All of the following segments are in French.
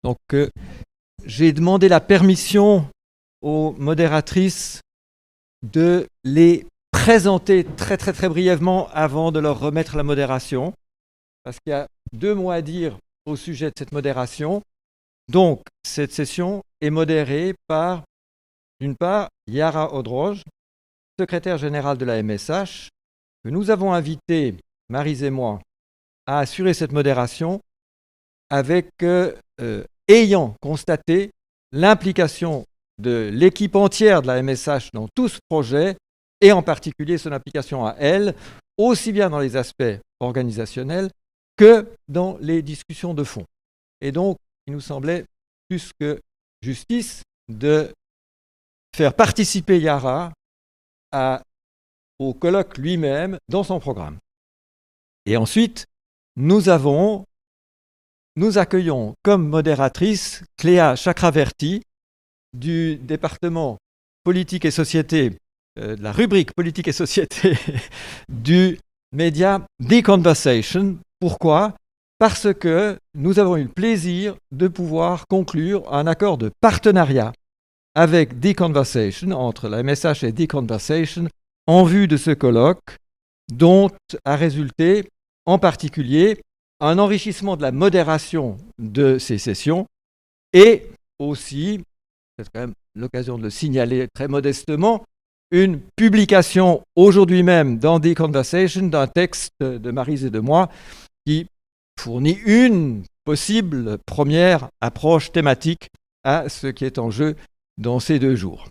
Donc, j'ai demandé la permission aux modératrices de les présenter très très très brièvement avant de leur remettre la modération, parce qu'il y a 2 mots à dire au sujet de cette modération. Donc, cette session est modérée par, d'une part, Yara Odroj, secrétaire générale de la MSH, que nous avons invité, Maryse et moi, à assurer cette modération avec ayant constaté l'implication de l'équipe entière de la MSH dans tout ce projet et en particulier son application à elle, aussi bien dans les aspects organisationnels que dans les discussions de fond. Et donc, il nous semblait plus que justice de faire participer Yara au colloque lui-même dans son programme. Et ensuite, nous accueillons comme modératrice Cléa Chakraverty du département politique et société, de la rubrique politique et société du média The Conversation. Pourquoi ? Parce que nous avons eu le plaisir de pouvoir conclure un accord de partenariat avec The Conversation, entre la MSH et The Conversation, en vue de ce colloque, dont a résulté en particulier un enrichissement de la modération de ces sessions et aussi, c'est quand même l'occasion de le signaler très modestement, une publication aujourd'hui même dans The Conversation d'un texte de Maryse et de moi qui fournit une possible première approche thématique à ce qui est en jeu dans ces 2 jours.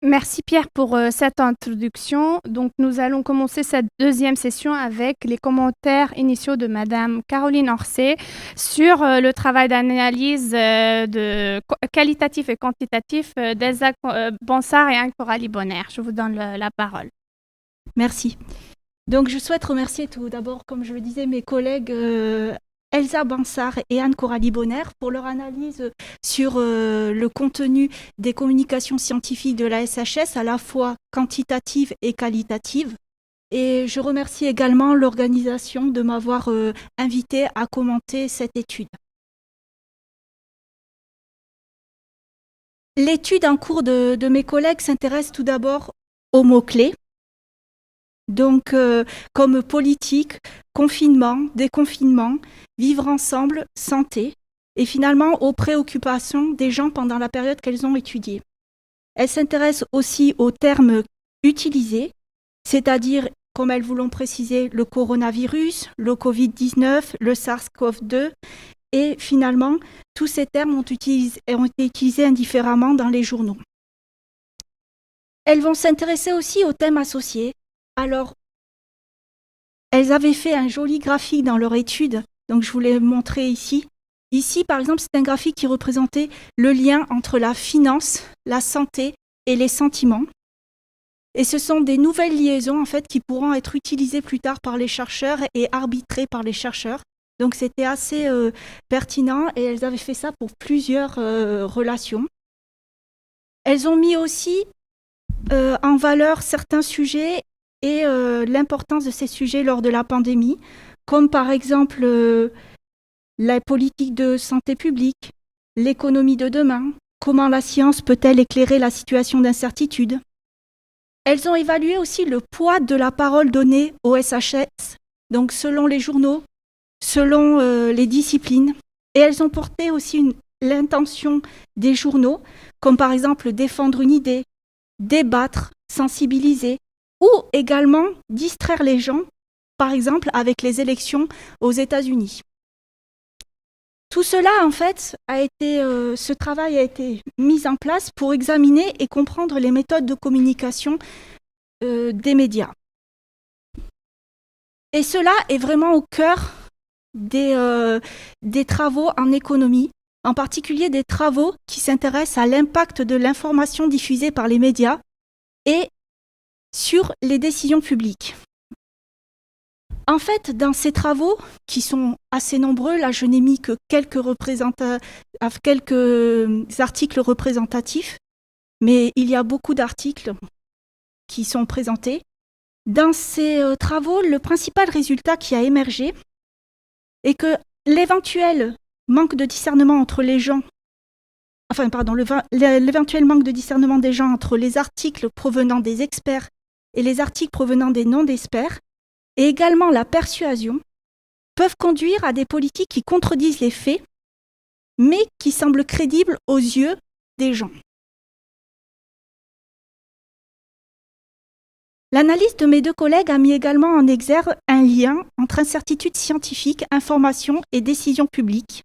Merci Pierre pour cette introduction. Donc nous allons commencer cette 2e session avec les commentaires initiaux de Madame Caroline Orsay sur le travail d'analyse qualitatif et quantitatif d'Elsa Bansard et Anne-Coralie Bonner. Je vous donne la parole. Merci. Donc je souhaite remercier tout d'abord, comme je le disais, mes collègues Elsa Bansard et Anne-Coralie Bonner pour leur analyse sur le contenu des communications scientifiques de la SHS, à la fois quantitative et qualitative. Et je remercie également l'organisation de m'avoir invité à commenter cette étude. L'étude en cours de mes collègues s'intéresse tout d'abord aux mots-clés. Donc, comme politique, confinement, déconfinement, vivre ensemble, santé, et finalement aux préoccupations des gens pendant la période qu'elles ont étudiée. Elles s'intéressent aussi aux termes utilisés, c'est-à-dire, comme elles vous l'ont précisé, le coronavirus, le Covid-19, le SARS-CoV-2, et finalement, tous ces termes ont été utilisés indifféremment dans les journaux. Elles vont s'intéresser aussi aux thèmes associés. Alors, elles avaient fait un joli graphique dans leur étude, donc je vous l'ai montré ici. Ici, par exemple, c'est un graphique qui représentait le lien entre la finance, la santé et les sentiments. Et ce sont des nouvelles liaisons, en fait, qui pourront être utilisées plus tard par les chercheurs et arbitrées par les chercheurs. Donc, c'était assez pertinent et elles avaient fait ça pour plusieurs relations. Elles ont mis aussi en valeur certains sujets et l'importance de ces sujets lors de la pandémie, comme par exemple la politique de santé publique, l'économie de demain, comment la science peut-elle éclairer la situation d'incertitude. Elles ont évalué aussi le poids de la parole donnée au SHS, donc selon les journaux, selon les disciplines, et elles ont porté aussi l'intention des journaux, comme par exemple défendre une idée, débattre, sensibiliser, ou également distraire les gens, par exemple avec les élections aux États-Unis. Tout cela, en fait, ce travail a été mis en place pour examiner et comprendre les méthodes de communication des médias. Et cela est vraiment au cœur des travaux en économie, en particulier des travaux qui s'intéressent à l'impact de l'information diffusée par les médias et sur les décisions publiques. En fait, dans ces travaux, qui sont assez nombreux, là je n'ai mis que quelques articles représentatifs, mais il y a beaucoup d'articles qui sont présentés. Dans ces travaux, le principal résultat qui a émergé est que l'éventuel manque de discernement entre les gens, l'éventuel manque de discernement des gens entre les articles provenant des experts et les articles provenant des non-experts, et également la persuasion, peuvent conduire à des politiques qui contredisent les faits, mais qui semblent crédibles aux yeux des gens. L'analyse de mes deux collègues a mis également en exergue un lien entre incertitude scientifique, information et décision publique.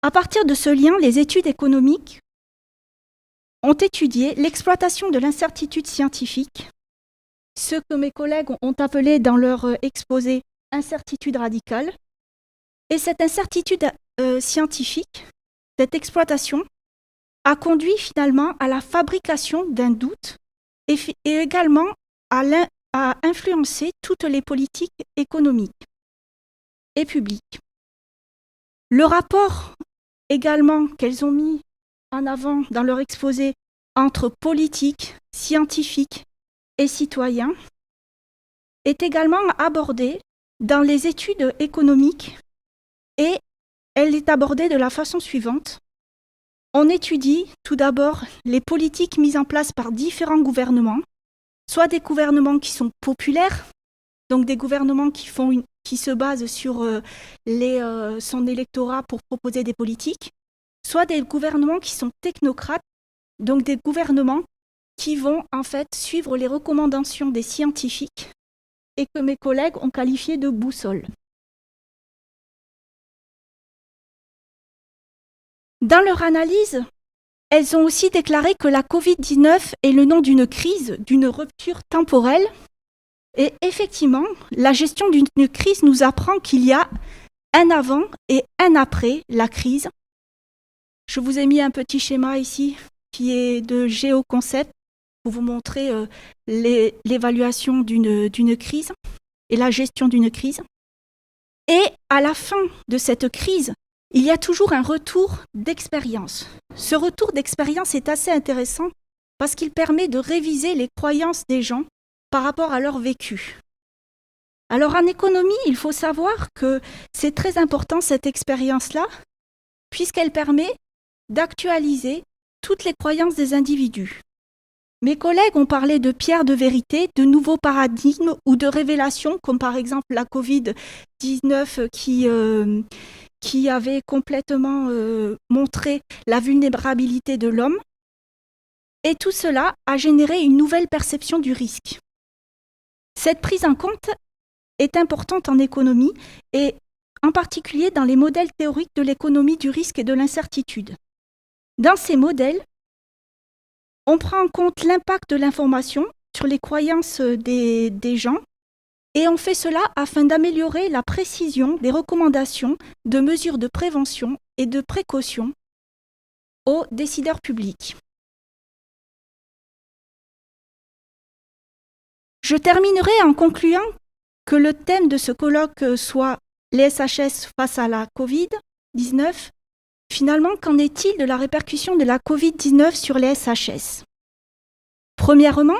À partir de ce lien, les études économiques ont étudié l'exploitation de l'incertitude scientifique, ce que mes collègues ont appelé dans leur exposé incertitude radicale. Et cette incertitude scientifique, cette exploitation, a conduit finalement à la fabrication d'un doute et également à influencer toutes les politiques économiques et publiques. Le rapport également qu'elles ont mis en avant dans leur exposé entre politique, scientifique et citoyens est également abordé dans les études économiques et elle est abordée de la façon suivante. On étudie tout d'abord les politiques mises en place par différents gouvernements, soit des gouvernements qui sont populaires, donc des gouvernements qui se basent sur son électorat pour proposer des politiques, soit des gouvernements qui sont technocrates, donc des gouvernements qui vont en fait suivre les recommandations des scientifiques et que mes collègues ont qualifié de boussole. Dans leur analyse, elles ont aussi déclaré que la Covid-19 est le nom d'une crise, d'une rupture temporelle. Et effectivement, la gestion d'une crise nous apprend qu'il y a un avant et un après la crise. Je vous ai mis un petit schéma ici qui est de géoconcept pour vous montrer l'évaluation d'une crise et la gestion d'une crise. Et à la fin de cette crise, il y a toujours un retour d'expérience. Ce retour d'expérience est assez intéressant parce qu'il permet de réviser les croyances des gens par rapport à leur vécu. Alors en économie, il faut savoir que c'est très important cette expérience-là, puisqu'elle permet d'actualiser toutes les croyances des individus. Mes collègues ont parlé de pierres de vérité, de nouveaux paradigmes ou de révélations, comme par exemple la Covid-19 qui avait complètement montré la vulnérabilité de l'homme. Et tout cela a généré une nouvelle perception du risque. Cette prise en compte est importante en économie et en particulier dans les modèles théoriques de l'économie du risque et de l'incertitude. Dans ces modèles, on prend en compte l'impact de l'information sur les croyances des gens et on fait cela afin d'améliorer la précision des recommandations de mesures de prévention et de précaution aux décideurs publics. Je terminerai en concluant que le thème de ce colloque soit les SHS face à la Covid-19. Finalement, qu'en est-il de la répercussion de la Covid-19 sur les SHS ? Premièrement,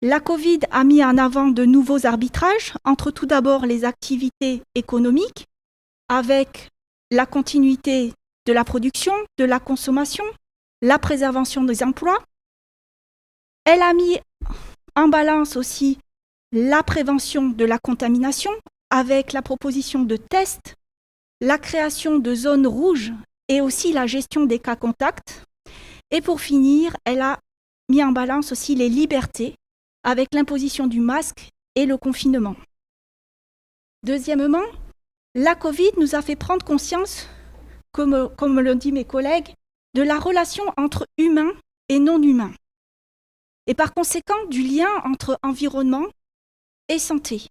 la Covid a mis en avant de nouveaux arbitrages entre tout d'abord les activités économiques, avec la continuité de la production, de la consommation, la préservation des emplois. Elle a mis en balance aussi la prévention de la contamination avec la proposition de tests, la création de zones rouges et aussi la gestion des cas contacts. Et pour finir, elle a mis en balance aussi les libertés avec l'imposition du masque et le confinement. Deuxièmement, la Covid nous a fait prendre conscience, comme l'ont dit mes collègues, de la relation entre humains et non humains. Et par conséquent, du lien entre environnement et santé.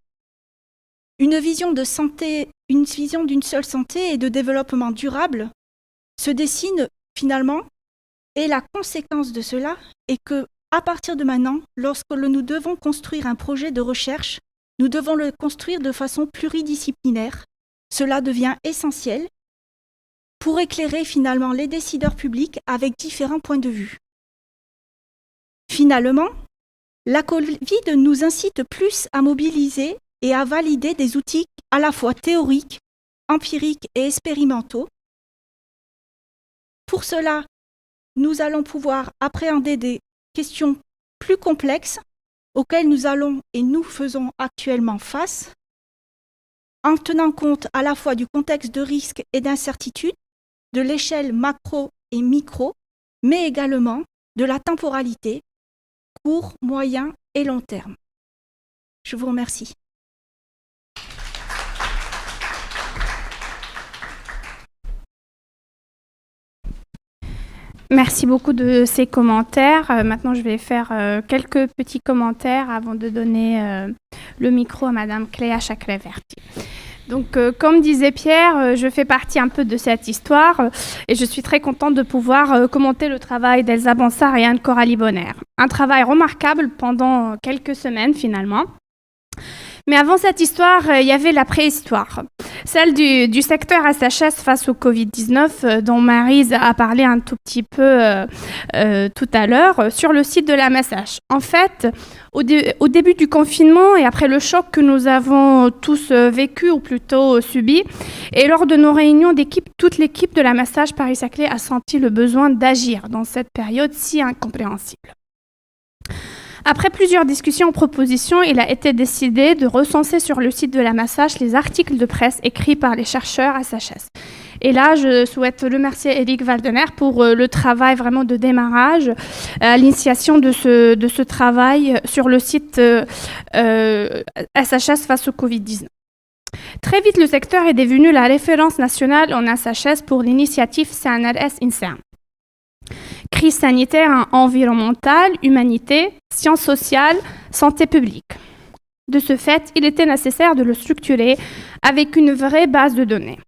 Une vision d'une seule santé et de développement durable se dessine finalement, et la conséquence de cela est que, à partir de maintenant, lorsque nous devons construire un projet de recherche, nous devons le construire de façon pluridisciplinaire. Cela devient essentiel pour éclairer finalement les décideurs publics avec différents points de vue. Finalement, La Covid nous incite plus à mobiliser et à valider des outils à la fois théoriques, empiriques et expérimentaux. Pour cela, nous allons pouvoir appréhender des questions plus complexes auxquelles nous faisons actuellement face, en tenant compte à la fois du contexte de risque et d'incertitude, de l'échelle macro et micro, mais également de la temporalité, court, moyen et long terme. Je vous remercie. Merci beaucoup de ces commentaires. Maintenant, je vais faire quelques petits commentaires avant de donner le micro à Madame Cléa Chakraverty. Donc, comme disait Pierre, je fais partie un peu de cette histoire et je suis très contente de pouvoir commenter le travail d'Elsa Bansard et Anne Coralie Bonner. Un travail remarquable pendant quelques semaines finalement. Mais avant cette histoire, il y avait la préhistoire, celle du secteur SHS face au Covid-19, dont Maryse a parlé un tout petit peu tout à l'heure, sur le site de la MSH. En fait, au début du confinement et après le choc que nous avons tous vécu, ou plutôt subi, et lors de nos réunions d'équipe, toute l'équipe de la MSH Paris-Saclay a senti le besoin d'agir dans cette période si incompréhensible. Après plusieurs discussions et propositions, il a été décidé de recenser sur le site de la MSH les articles de presse écrits par les chercheurs SHS. Et là, je souhaite remercier Éric Waldener pour le travail vraiment de démarrage, l'initiation de ce travail sur le site SHS face au Covid-19. Très vite, le secteur est devenu la référence nationale en SHS pour l'initiative CNRS-INSERM. Crise sanitaire, environnementale, humanité, sciences sociales, santé publique. De ce fait, il était nécessaire de le structurer avec une vraie base de données.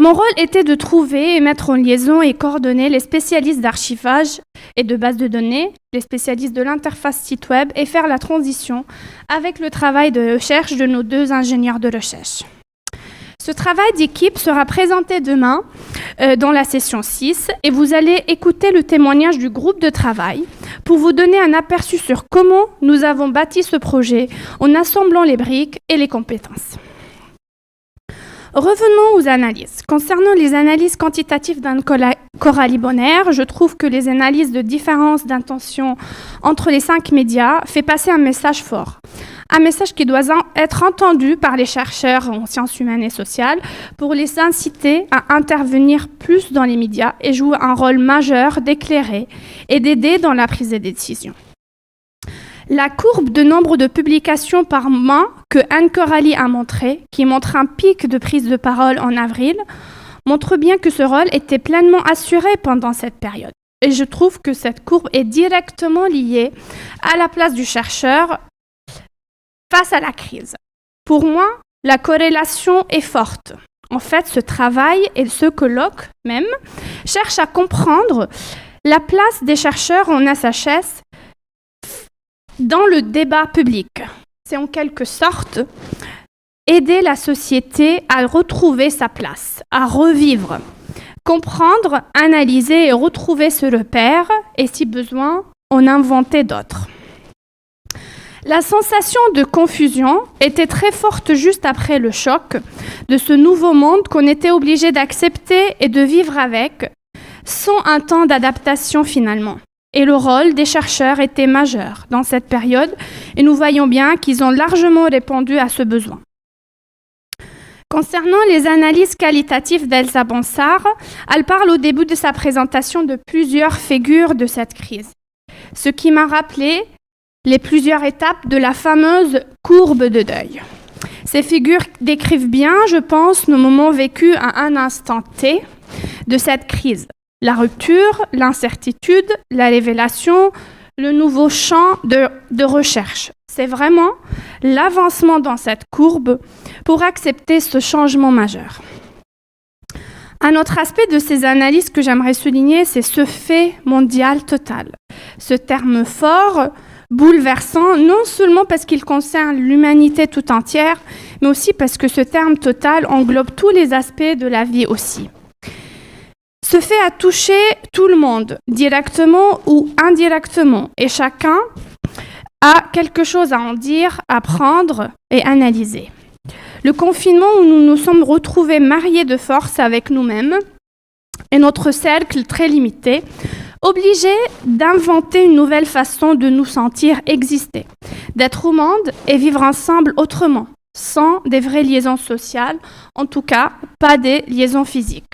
Mon rôle était de trouver et mettre en liaison et coordonner les spécialistes d'archivage et de base de données, les spécialistes de l'interface site web et faire la transition avec le travail de recherche de nos 2 ingénieurs de recherche. Ce travail d'équipe sera présenté demain dans la session 6 et vous allez écouter le témoignage du groupe de travail pour vous donner un aperçu sur comment nous avons bâti ce projet en assemblant les briques et les compétences. Revenons aux analyses. Concernant les analyses quantitatives d'Anne Coralie Bonner, je trouve que les analyses de différence d'intention entre les 5 médias fait passer un message fort. Un message qui doit être entendu par les chercheurs en sciences humaines et sociales pour les inciter à intervenir plus dans les médias et jouer un rôle majeur d'éclairer et d'aider dans la prise de décision. La courbe de nombre de publications par mois que Anne Coralie a montrée, qui montre un pic de prise de parole en avril, montre bien que ce rôle était pleinement assuré pendant cette période. Et je trouve que cette courbe est directement liée à la place du chercheur face à la crise. Pour moi, la corrélation est forte. En fait, ce travail et ce colloque même cherchent à comprendre la place des chercheurs en SHS dans le débat public. C'est en quelque sorte aider la société à retrouver sa place, à revivre, comprendre, analyser et retrouver ce repère et, si besoin, en inventer d'autres. La sensation de confusion était très forte juste après le choc de ce nouveau monde qu'on était obligé d'accepter et de vivre avec, sans un temps d'adaptation finalement. Et le rôle des chercheurs était majeur dans cette période et nous voyons bien qu'ils ont largement répondu à ce besoin. Concernant les analyses qualitatives d'Elsa Bansard, elle parle au début de sa présentation de plusieurs figures de cette crise, ce qui m'a rappelé les plusieurs étapes de la fameuse courbe de deuil. Ces figures décrivent bien, je pense, nos moments vécus à un instant T de cette crise. La rupture, l'incertitude, la révélation, le nouveau champ de recherche. C'est vraiment l'avancement dans cette courbe pour accepter ce changement majeur. Un autre aspect de ces analyses que j'aimerais souligner, c'est ce fait mondial total. Ce terme fort, bouleversant, non seulement parce qu'il concerne l'humanité tout entière, mais aussi parce que ce terme total englobe tous les aspects de la vie aussi. Ce fait a touché tout le monde, directement ou indirectement, et chacun a quelque chose à en dire, à prendre et analyser. Le confinement où nous nous sommes retrouvés mariés de force avec nous-mêmes et notre cercle très limité, obligés d'inventer une nouvelle façon de nous sentir exister, d'être au monde et vivre ensemble autrement, sans des vraies liaisons sociales, en tout cas pas des liaisons physiques.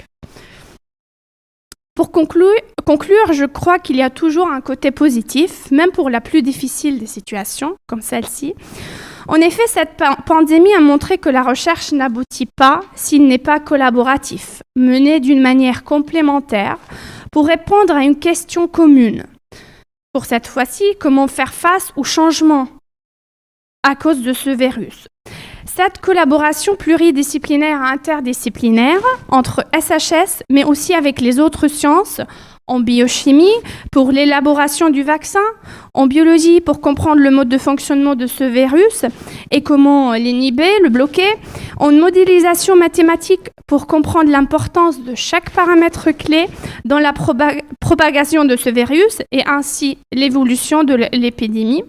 Pour conclure, je crois qu'il y a toujours un côté positif, même pour la plus difficile des situations, comme celle-ci. En effet, cette pandémie a montré que la recherche n'aboutit pas s'il n'est pas collaboratif, mené d'une manière complémentaire pour répondre à une question commune. Pour cette fois-ci, comment faire face au changement à cause de ce virus. Cette collaboration pluridisciplinaire et interdisciplinaire entre SHS, mais aussi avec les autres sciences, en biochimie pour l'élaboration du vaccin, en biologie pour comprendre le mode de fonctionnement de ce virus et comment l'inhiber, le bloquer, en modélisation mathématique pour comprendre l'importance de chaque paramètre clé dans la propagation de ce virus et ainsi l'évolution de l'épidémie.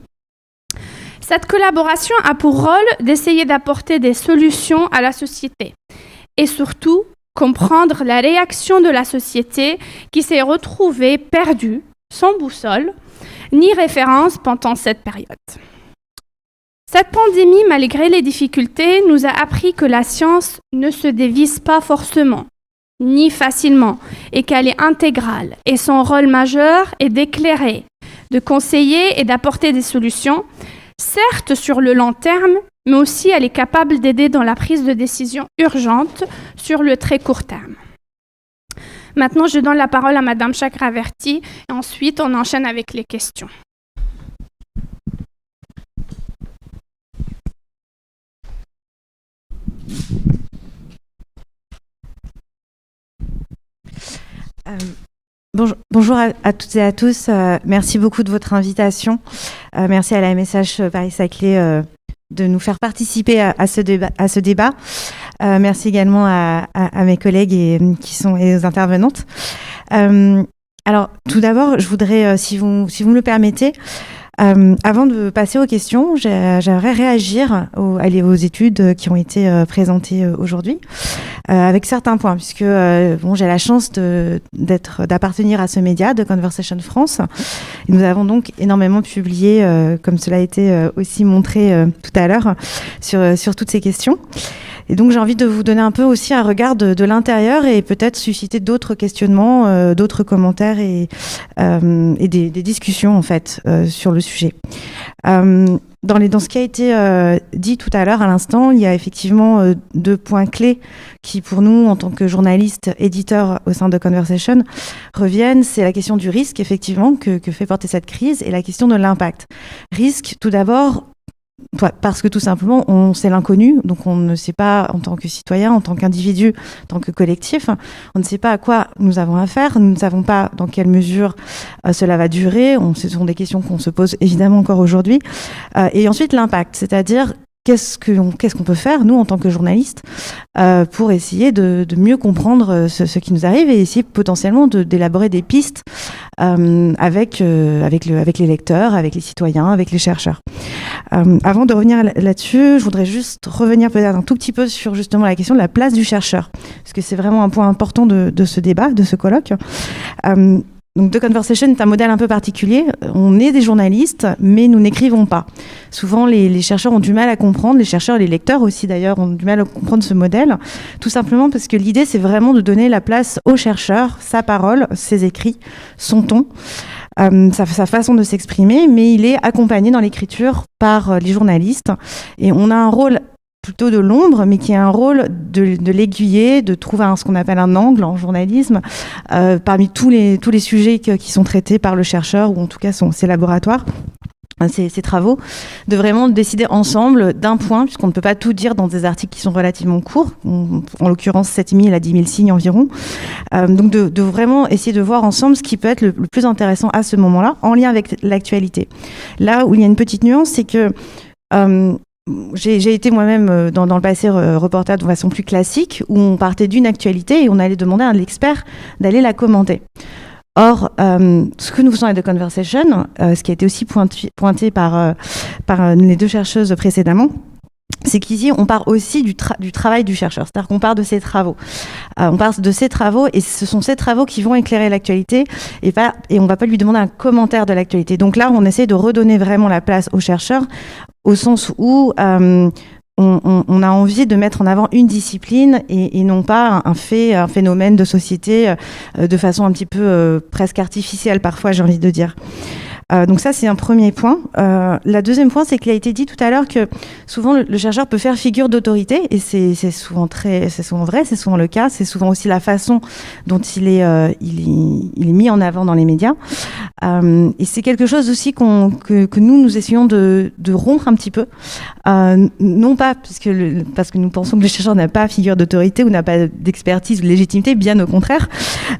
Cette collaboration a pour rôle d'essayer d'apporter des solutions à la société et surtout comprendre la réaction de la société qui s'est retrouvée perdue, sans boussole, ni référence pendant cette période. Cette pandémie, malgré les difficultés, nous a appris que la science ne se dévisse pas forcément, ni facilement, et qu'elle est intégrale, et son rôle majeur est d'éclairer, de conseiller et d'apporter des solutions, certes sur le long terme, mais aussi elle est capable d'aider dans la prise de décision urgente sur le très court terme. Maintenant, je donne la parole à Madame Chakraverty et ensuite on enchaîne avec les questions. Bonjour à toutes et à tous. Merci beaucoup de votre invitation. Merci à la MSH Paris-Saclay de nous faire participer à ce débat. Merci également à mes collègues et aux intervenantes. Alors, tout d'abord, je voudrais, si vous me le permettez, avant de passer aux questions, j'aimerais réagir aux études qui ont été présentées aujourd'hui avec certains points, puisque j'ai la chance d'appartenir à ce média, de Conversation France. Et nous avons donc énormément publié, comme cela a été aussi montré tout à l'heure, sur toutes ces questions. Et donc j'ai envie de vous donner un peu aussi un regard de l'intérieur et peut-être susciter d'autres questionnements, d'autres commentaires et des discussions en fait sur le sujet. Dans ce qui a été dit tout à l'heure à l'instant, il y a effectivement deux points clés qui pour nous en tant que journalistes, éditeurs au sein de Conversation reviennent. C'est la question du risque effectivement que fait porter cette crise et la question de l'impact. Risque tout d'abord, parce que tout simplement, c'est l'inconnu, donc on ne sait pas en tant que citoyen, en tant qu'individu, en tant que collectif, on ne sait pas à quoi nous avons affaire, nous ne savons pas dans quelle mesure cela va durer, ce sont des questions qu'on se pose évidemment encore aujourd'hui. Et ensuite l'impact, c'est-à-dire qu'est-ce qu'on peut faire, nous, en tant que journalistes, pour essayer de mieux comprendre ce qui nous arrive et essayer potentiellement d'élaborer des pistes avec les lecteurs, avec les citoyens, avec les chercheurs. Avant de revenir là-dessus, je voudrais juste revenir peut-être un tout petit peu sur justement la question de la place du chercheur, parce que c'est vraiment un point important de ce débat, de ce colloque. Donc, The Conversation est un modèle un peu particulier. On est des journalistes, mais nous n'écrivons pas. Souvent, les chercheurs ont du mal à comprendre, les chercheurs et les lecteurs aussi d'ailleurs ont du mal à comprendre ce modèle, tout simplement parce que l'idée, c'est vraiment de donner la place au chercheur, sa parole, ses écrits, son ton, sa façon de s'exprimer, mais il est accompagné dans l'écriture par les journalistes. Et on a un rôle plutôt de l'ombre, mais qui est un rôle de l'aiguiller, de trouver ce qu'on appelle un angle en journalisme, parmi tous les sujets qui sont traités par le chercheur, ou en tout cas ses laboratoires, ses travaux, de vraiment décider ensemble d'un point, puisqu'on ne peut pas tout dire dans des articles qui sont relativement courts, en l'occurrence 7000 à 10 000 signes environ, donc de vraiment essayer de voir ensemble ce qui peut être le plus intéressant à ce moment-là, en lien avec l'actualité. Là où il y a une petite nuance, c'est que j'ai été moi-même dans le passé reporter de façon plus classique, où on partait d'une actualité et on allait demander à l'expert d'aller la commenter. Or, ce que nous faisons à The Conversation, ce qui a été aussi pointé par les deux chercheuses précédemment, c'est qu'ici, on part aussi du travail du chercheur, c'est-à-dire qu'on part de ses travaux. On part de ses travaux et ce sont ces travaux qui vont éclairer l'actualité et on ne va pas lui demander un commentaire de l'actualité. Donc là, on essaie de redonner vraiment la place aux chercheurs au sens où on a envie de mettre en avant une discipline et non pas un phénomène de société de façon un petit peu presque artificielle parfois, j'ai envie de dire. Donc ça, c'est un premier point. La deuxième point, c'est qu'il a été dit tout à l'heure que souvent le chercheur peut faire figure d'autorité et c'est souvent vrai, c'est souvent le cas, c'est souvent aussi la façon dont il est mis en avant dans les médias. Et c'est quelque chose aussi que nous essayons de rompre un petit peu. Non pas parce que nous pensons que le chercheur n'a pas figure d'autorité ou n'a pas d'expertise ou de légitimité, bien au contraire,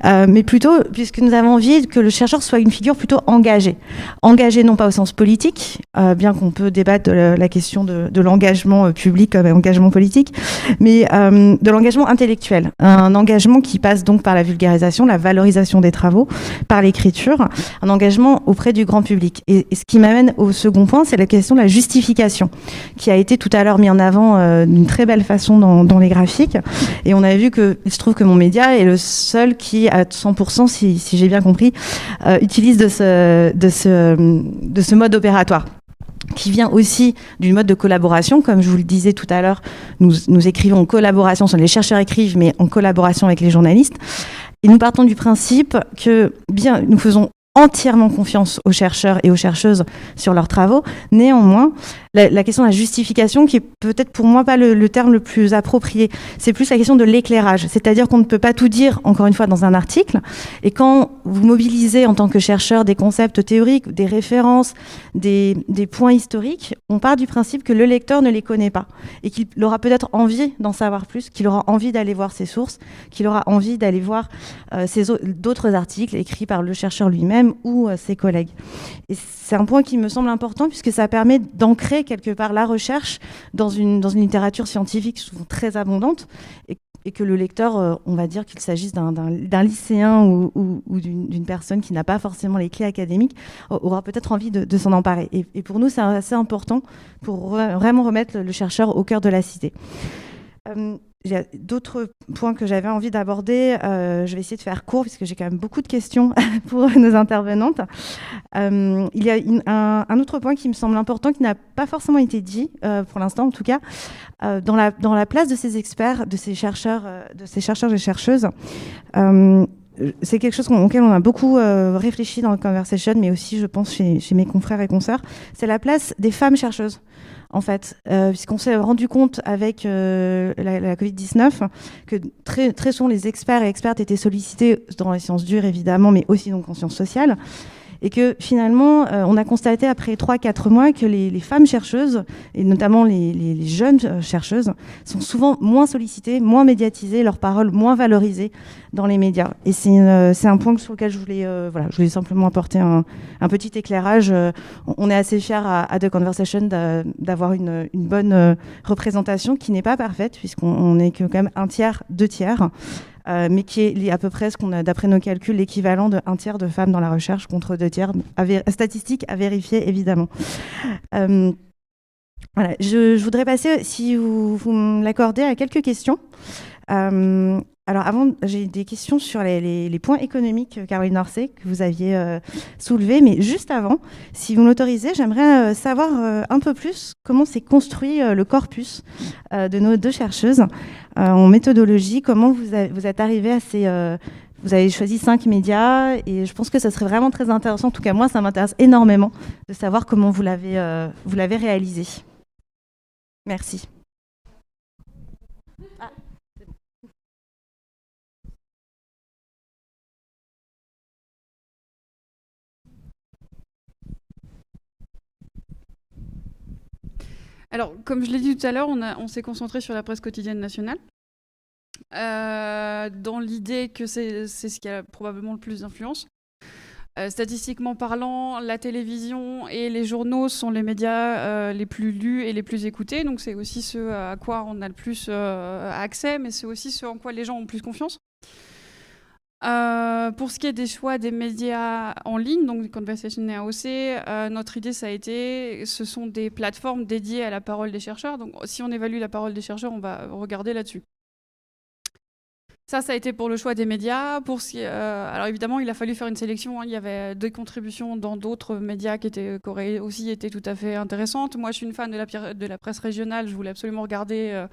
mais plutôt puisque nous avons envie que le chercheur soit une figure plutôt engagée. Engagé non pas au sens politique, bien qu'on peut débattre de la question de l'engagement public comme engagement politique, mais de l'engagement intellectuel. Un engagement qui passe donc par la vulgarisation, la valorisation des travaux, par l'écriture, un engagement auprès du grand public. Et ce qui m'amène au second point, c'est la question de la justification, qui a été tout à l'heure mis en avant d'une très belle façon dans les graphiques. Et on a vu qu'il se trouve que mon média est le seul qui, à 100%, si j'ai bien compris, utilise de ce mode opératoire, qui vient aussi d'une mode de collaboration. Comme je vous le disais tout à l'heure, nous écrivons en collaboration, les chercheurs écrivent, mais en collaboration avec les journalistes. Et nous partons du principe que, bien, nous faisons entièrement confiance aux chercheurs et aux chercheuses sur leurs travaux. Néanmoins, la question de la justification, qui est peut-être pour moi pas le terme le plus approprié, c'est plus la question de l'éclairage. C'est-à-dire qu'on ne peut pas tout dire, encore une fois, dans un article. Et quand vous mobilisez en tant que chercheur des concepts théoriques, des références, des points historiques, on part du principe que le lecteur ne les connaît pas et qu'il aura peut-être envie d'en savoir plus, qu'il aura envie d'aller voir ses sources, qu'il aura envie d'aller voir d'autres articles écrits par le chercheur lui-même ou ses collègues. Et c'est un point qui me semble important puisque ça permet d'ancrer quelque part la recherche dans une littérature scientifique souvent très abondante et que le lecteur, on va dire qu'il s'agisse d'un lycéen ou d'une personne qui n'a pas forcément les clés académiques, aura peut-être envie de s'en emparer. Et pour nous, c'est assez important pour vraiment remettre le chercheur au cœur de la cité. Il y a d'autres points que j'avais envie d'aborder. Je vais essayer de faire court, puisque j'ai quand même beaucoup de questions pour nos intervenantes. Il y a un autre point qui me semble important, qui n'a pas forcément été dit, pour l'instant en tout cas, dans la place de ces experts, de ces chercheurs et chercheuses. C'est quelque chose auquel on a beaucoup réfléchi dans le Conversation, mais aussi, je pense, chez mes confrères et consoeurs. C'est la place des femmes chercheuses. En fait, puisqu'on s'est rendu compte avec la Covid-19 que très souvent les experts et expertes étaient sollicités dans les sciences dures évidemment, mais aussi donc en sciences sociales, et que finalement on a constaté après 3-4 mois que les femmes chercheuses, et notamment les jeunes chercheuses, sont souvent moins sollicitées, moins médiatisées, leurs paroles moins valorisées dans les médias. Et c'est un point sur lequel je voulais simplement apporter un petit éclairage. On est assez fiers à The Conversation d'avoir une bonne représentation qui n'est pas parfaite, puisqu'on n'est que quand même 1/3, 2/3. Mais qui est à peu près ce qu'on a, d'après nos calculs, l'équivalent de 1/3 de femmes dans la recherche contre 2/3, statistiques à vérifier évidemment. Voilà, je voudrais passer, si vous me l'accordez, à quelques questions. Alors avant, j'ai des questions sur les points économiques, Caroline Orsay, que vous aviez soulevés, mais juste avant, si vous m'autorisez, j'aimerais savoir un peu plus comment s'est construit le corpus de nos deux chercheuses en méthodologie, comment vous êtes arrivés à ces... vous avez choisi 5 médias et je pense que ce serait vraiment très intéressant, en tout cas moi ça m'intéresse énormément, de savoir comment vous l'avez réalisé. Merci. Alors, comme je l'ai dit tout à l'heure, on s'est concentré sur la presse quotidienne nationale, dans l'idée que c'est ce qui a probablement le plus d'influence. Statistiquement parlant, la télévision et les journaux sont les médias les plus lus et les plus écoutés. Donc c'est aussi ce à quoi on a le plus accès, mais c'est aussi ce en quoi les gens ont plus confiance. Pour ce qui est des choix des médias en ligne, donc Conversation AOC, notre idée, ça a été, ce sont des plateformes dédiées à la parole des chercheurs. Donc si on évalue la parole des chercheurs, on va regarder là-dessus. Ça a été pour le choix des médias. Alors évidemment, il a fallu faire une sélection. Il y avait des contributions dans d'autres médias qui auraient aussi été tout à fait intéressantes. Moi, je suis une fan de la presse régionale. Je voulais absolument regarder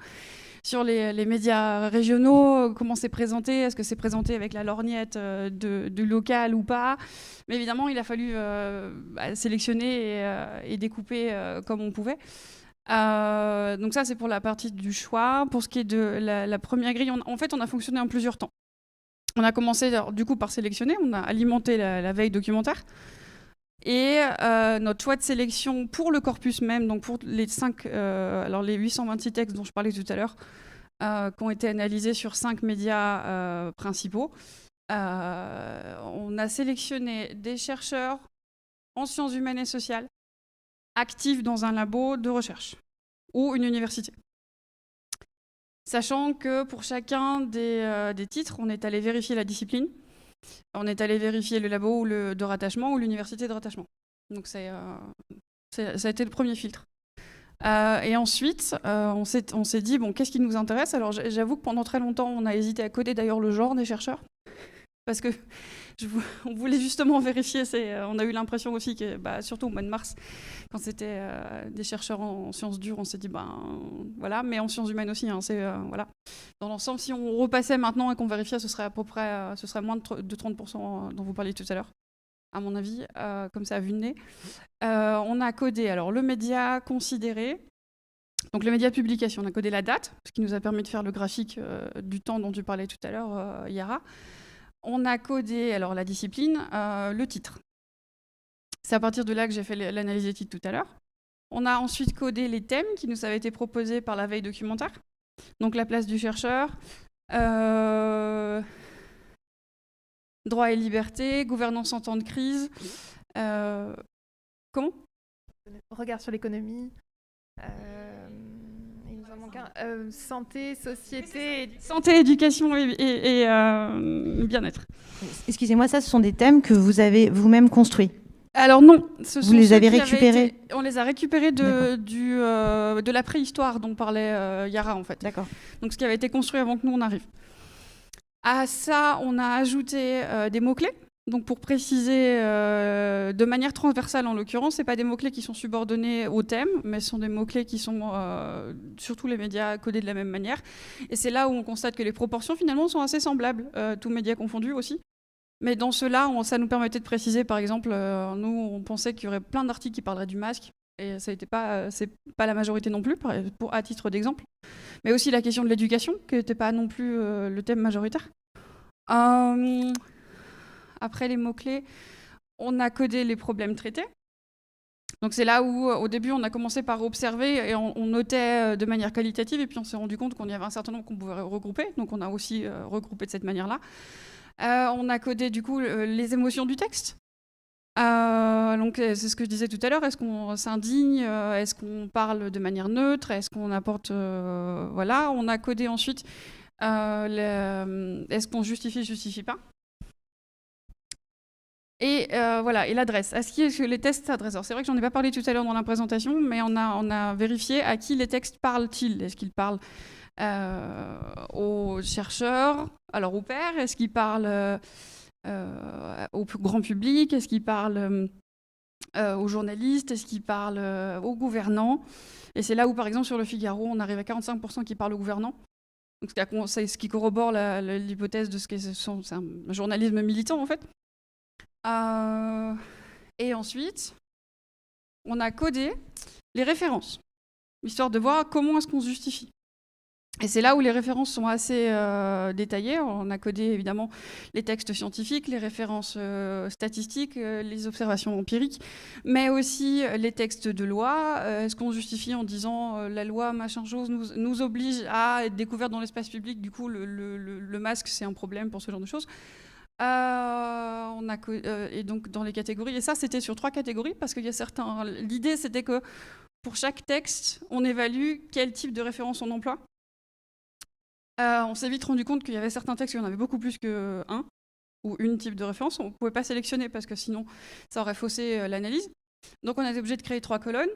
sur les médias régionaux comment c'est présenté. Est-ce que c'est présenté avec la lorgnette du local ou pas? Mais évidemment, il a fallu sélectionner et découper comme on pouvait. Donc ça, c'est pour la partie du choix. Pour ce qui est de la première grille, on a fonctionné en plusieurs temps. On a commencé du coup par sélectionner, on a alimenté la veille documentaire. Et notre choix de sélection pour le corpus même, donc pour les 826 textes dont je parlais tout à l'heure, qui ont été analysés sur 5 médias principaux, on a sélectionné des chercheurs en sciences humaines et sociales actifs dans un labo de recherche ou une université. Sachant que pour chacun des titres, on est allé vérifier la discipline, on est allé vérifier le labo de rattachement ou l'université de rattachement. Donc ça a été le premier filtre. Et ensuite, on s'est dit, bon, qu'est-ce qui nous intéresse? Alors j'avoue que pendant très longtemps, on a hésité à coder d'ailleurs le genre des chercheurs, parce que on voulait justement vérifier. On a eu l'impression aussi que, surtout au mois de mars, quand c'était des chercheurs en sciences dures, on s'est dit, voilà, mais en sciences humaines aussi, hein, voilà. Dans l'ensemble, si on repassait maintenant et qu'on vérifiait, ce serait à peu près, ce serait moins de 30% dont vous parliez tout à l'heure, à mon avis, comme ça à vue de nez. On a codé alors le média considéré, donc le média de publication, on a codé la date, ce qui nous a permis de faire le graphique du temps dont tu parlais tout à l'heure, Yara. On a codé alors la discipline, le titre. C'est à partir de là que j'ai fait l'analyse des titres tout à l'heure. On a ensuite codé les thèmes qui nous avaient été proposés par la veille documentaire. Donc la place du chercheur, droit et liberté, gouvernance en temps de crise. Comment ? Regard sur l'économie. Il nous en manque un. Santé, société. Santé, éducation et bien-être. Excusez-moi, ça, ce sont des thèmes que vous avez vous-même construits? Alors non, vous les avez récupérés? On les a récupérés de la préhistoire dont parlait Yara, en fait. D'accord. Donc ce qui avait été construit avant que nous on arrive. À ça, on a ajouté des mots-clés. Donc pour préciser de manière transversale, en l'occurrence, c'est pas des mots-clés qui sont subordonnés au thème, mais ce sont des mots-clés qui sont sur tous les médias codés de la même manière. Et c'est là où on constate que les proportions finalement sont assez semblables, tous médias confondus aussi. Mais dans cela, ça nous permettait de préciser, par exemple, nous on pensait qu'il y aurait plein d'articles qui parleraient du masque, et ça n'était pas, c'est pas la majorité non plus, à titre d'exemple. Mais aussi la question de l'éducation, qui n'était pas non plus le thème majoritaire. Après les mots-clés, on a codé les problèmes traités. Donc c'est là où, au début, on a commencé par observer et on notait de manière qualitative, et puis on s'est rendu compte qu'il y avait un certain nombre qu'on pouvait regrouper. Donc on a aussi regroupé de cette manière-là. On a codé du coup les émotions du texte. Donc c'est ce que je disais tout à l'heure. Est-ce qu'on s'indigne? Est-ce qu'on parle de manière neutre? Est-ce qu'on apporte... voilà. On a codé ensuite est-ce qu'on justifie pas? Et voilà, et l'adresse. Est-ce que les textes s'adressent? Alors c'est vrai que j'en ai pas parlé tout à l'heure dans la présentation, mais on a vérifié à qui les textes parlent-ils. Est-ce qu'ils parlent aux chercheurs, alors aux pairs? Est-ce qu'ils parlent au grand public? Est-ce qu'ils parlent aux journalistes? Est-ce qu'ils parlent aux gouvernants? Et c'est là où, par exemple, sur Le Figaro, on arrive à 45% qui parlent aux gouvernants. Donc c'est ce qui corrobore l'hypothèse de ce qu'est c'est un journalisme militant, en fait. Et ensuite, on a codé les références, histoire de voir comment est-ce qu'on se justifie. Et c'est là où les références sont assez détaillées. On a codé évidemment les textes scientifiques, les références statistiques, les observations empiriques, mais aussi les textes de loi. Est-ce qu'on justifie en disant la loi machin chose nous oblige à être découvert dans l'espace public, du coup le masque c'est un problème pour ce genre de choses. Et donc dans les catégories, et ça c'était sur 3 catégories, parce qu'il y a certains. L'idée c'était que pour chaque texte, on évalue quel type de référence on emploie. On s'est vite rendu compte qu'il y avait certains textes où il y en avait beaucoup plus qu'un ou une type de référence. On ne pouvait pas sélectionner parce que sinon ça aurait faussé l'analyse. Donc on a été obligé de créer 3 colonnes.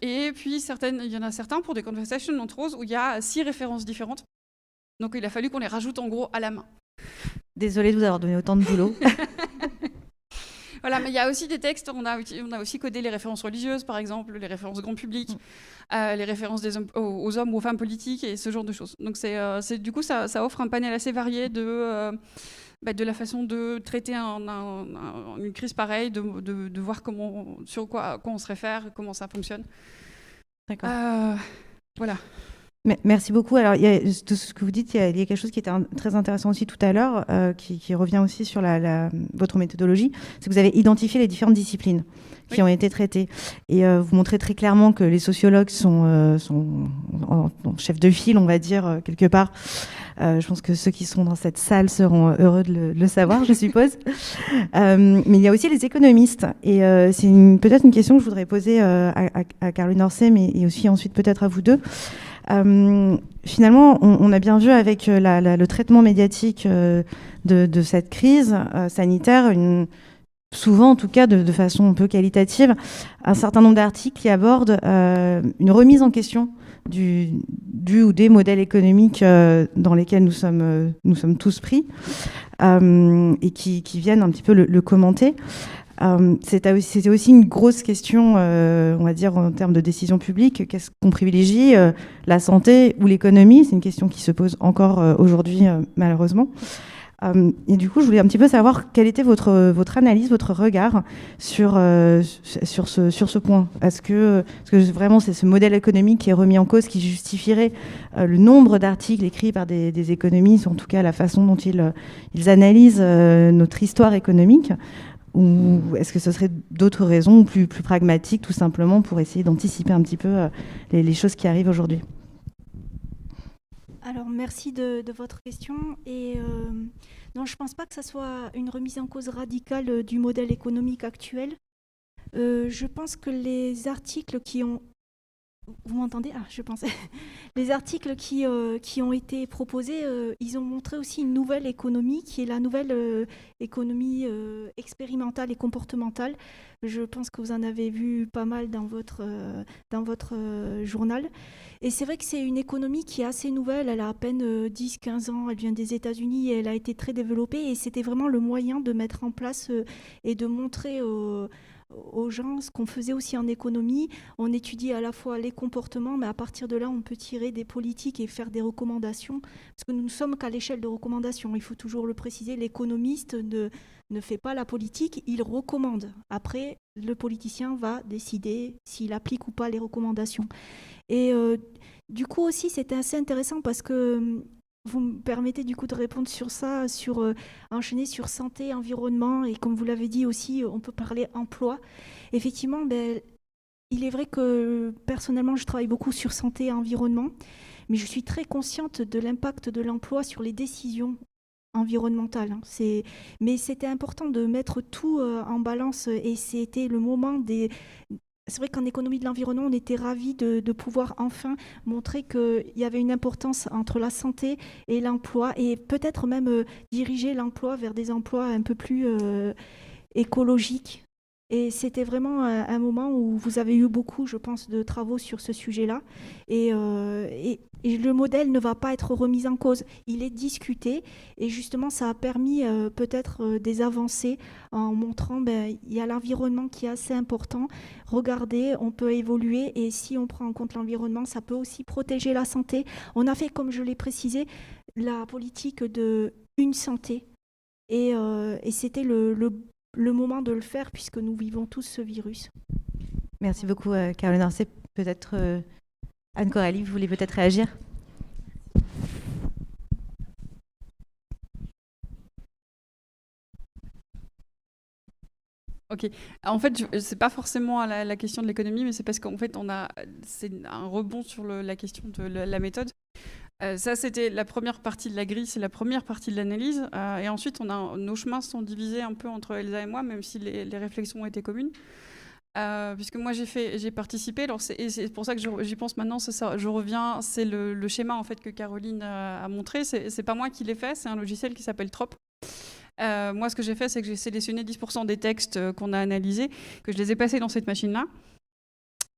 Et puis il y en a certains pour des conversations entre autres où il y a 6 références différentes. Donc il a fallu qu'on les rajoute en gros à la main. Désolée de vous avoir donné autant de boulot. Voilà, mais il y a aussi des textes, on a aussi codé les références religieuses, par exemple, les références grand public, les références aux hommes ou aux femmes politiques et ce genre de choses. Donc du coup, ça offre un panel assez varié de la façon de traiter une crise pareille, de voir sur quoi on se réfère, comment ça fonctionne. D'accord. Voilà. Merci beaucoup. Alors, tout ce que vous dites, il y a quelque chose qui était très intéressant aussi tout à l'heure, qui revient aussi sur votre méthodologie, c'est que vous avez identifié les différentes disciplines qui ont été traitées. Et vous montrez très clairement que les sociologues sont en chef de file, on va dire, quelque part. Je pense que ceux qui sont dans cette salle seront heureux de le savoir, je suppose. Mais il y a aussi les économistes. Et c'est peut-être une question que je voudrais poser à Caroline Orset, mais et aussi ensuite peut-être à vous deux. Finalement, on a bien vu avec le traitement médiatique de cette crise sanitaire, souvent en tout cas de façon un peu qualitative, un certain nombre d'articles qui abordent une remise en question du ou des modèles économiques dans lesquels nous sommes tous pris et qui viennent un petit peu le commenter. C'était aussi une grosse question, on va dire, en termes de décision publique. Qu'est-ce qu'on privilégie, la santé ou l'économie? C'est une question qui se pose encore aujourd'hui, malheureusement. Et du coup, je voulais un petit peu savoir quelle était votre analyse, votre regard sur ce point. Est-ce que vraiment c'est ce modèle économique qui est remis en cause qui justifierait le nombre d'articles écrits par des économistes, en tout cas la façon dont ils analysent notre histoire économique? Ou est-ce que ce serait d'autres raisons plus pragmatiques, tout simplement, pour essayer d'anticiper un petit peu les choses qui arrivent aujourd'hui? Alors, merci de votre question. Et non, je ne pense pas que ça soit une remise en cause radicale du modèle économique actuel. Je pense que les articles qui ont... Vous m'entendez? Ah, je pensais. Les articles qui ont été proposés, ils ont montré aussi une nouvelle économie, qui est la nouvelle économie expérimentale et comportementale. Je pense que vous en avez vu pas mal dans votre journal. Et c'est vrai que c'est une économie qui est assez nouvelle. Elle a à peine 10-15 ans. Elle vient des États-Unis et elle a été très développée. Et c'était vraiment le moyen de mettre en place et de montrer aux gens ce qu'on faisait aussi en économie. On étudie à la fois les comportements, mais à partir de là, on peut tirer des politiques et faire des recommandations. Parce que nous ne sommes qu'à l'échelle de recommandations. Il faut toujours le préciser, l'économiste ne fait pas la politique, il recommande. Après, le politicien va décider s'il applique ou pas les recommandations. Et du coup aussi, c'était assez intéressant parce que vous me permettez du coup de répondre sur ça, enchaîner sur santé, environnement, et comme vous l'avez dit aussi, on peut parler emploi. Effectivement, il est vrai que personnellement, je travaille beaucoup sur santé et environnement, mais je suis très consciente de l'impact de l'emploi sur les décisions environnementales. Mais c'était important de mettre tout en balance, et c'était le moment des... C'est vrai qu'en économie de l'environnement, on était ravis de pouvoir enfin montrer qu'il y avait une importance entre la santé et l'emploi, et peut-être même diriger l'emploi vers des emplois un peu plus écologiques. Et c'était vraiment un moment où vous avez eu beaucoup, je pense, de travaux sur ce sujet-là. Et le modèle ne va pas être remis en cause. Il est discuté, et justement, ça a permis peut-être des avancées en montrant il y a l'environnement qui est assez important. Regardez, on peut évoluer, et si on prend en compte l'environnement, ça peut aussi protéger la santé. On a fait, comme je l'ai précisé, la politique de une santé. Et c'était le moment de le faire, puisque nous vivons tous ce virus. Merci beaucoup, Caroline Orset. Peut-être Anne-Coralie, vous voulez peut-être réagir? Ok. En fait, c'est pas forcément la question de l'économie, mais c'est parce qu'en fait, c'est un rebond sur la question de la méthode. Ça, c'était la première partie de la grille, c'est la première partie de l'analyse. Et ensuite, nos chemins sont divisés un peu entre Elsa et moi, même si les réflexions ont été communes. Puisque moi, j'ai participé. Alors, c'est pour ça que j'y pense maintenant. Je reviens, c'est le schéma en fait, que Caroline a montré. C'est pas moi qui l'ai fait, c'est un logiciel qui s'appelle Trop. Moi, ce que j'ai fait, c'est que j'ai sélectionné 10% des textes qu'on a analysés, que je les ai passés dans cette machine-là.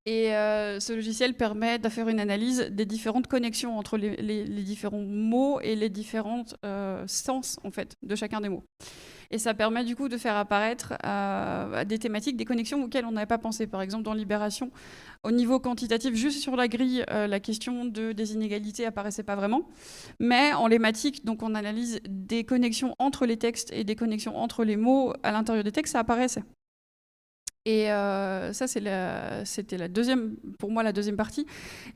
Et ce logiciel permet de faire une analyse des différentes connexions entre les différents mots et les différents sens en fait, de chacun des mots. Et ça permet du coup de faire apparaître des thématiques, des connexions auxquelles on n'avait pas pensé. Par exemple, dans Libération, au niveau quantitatif, juste sur la grille, la question des inégalités apparaissait pas vraiment. Mais en lématique, donc on analyse des connexions entre les textes et des connexions entre les mots à l'intérieur des textes, ça apparaissait. Et ça, c'était pour moi la deuxième partie.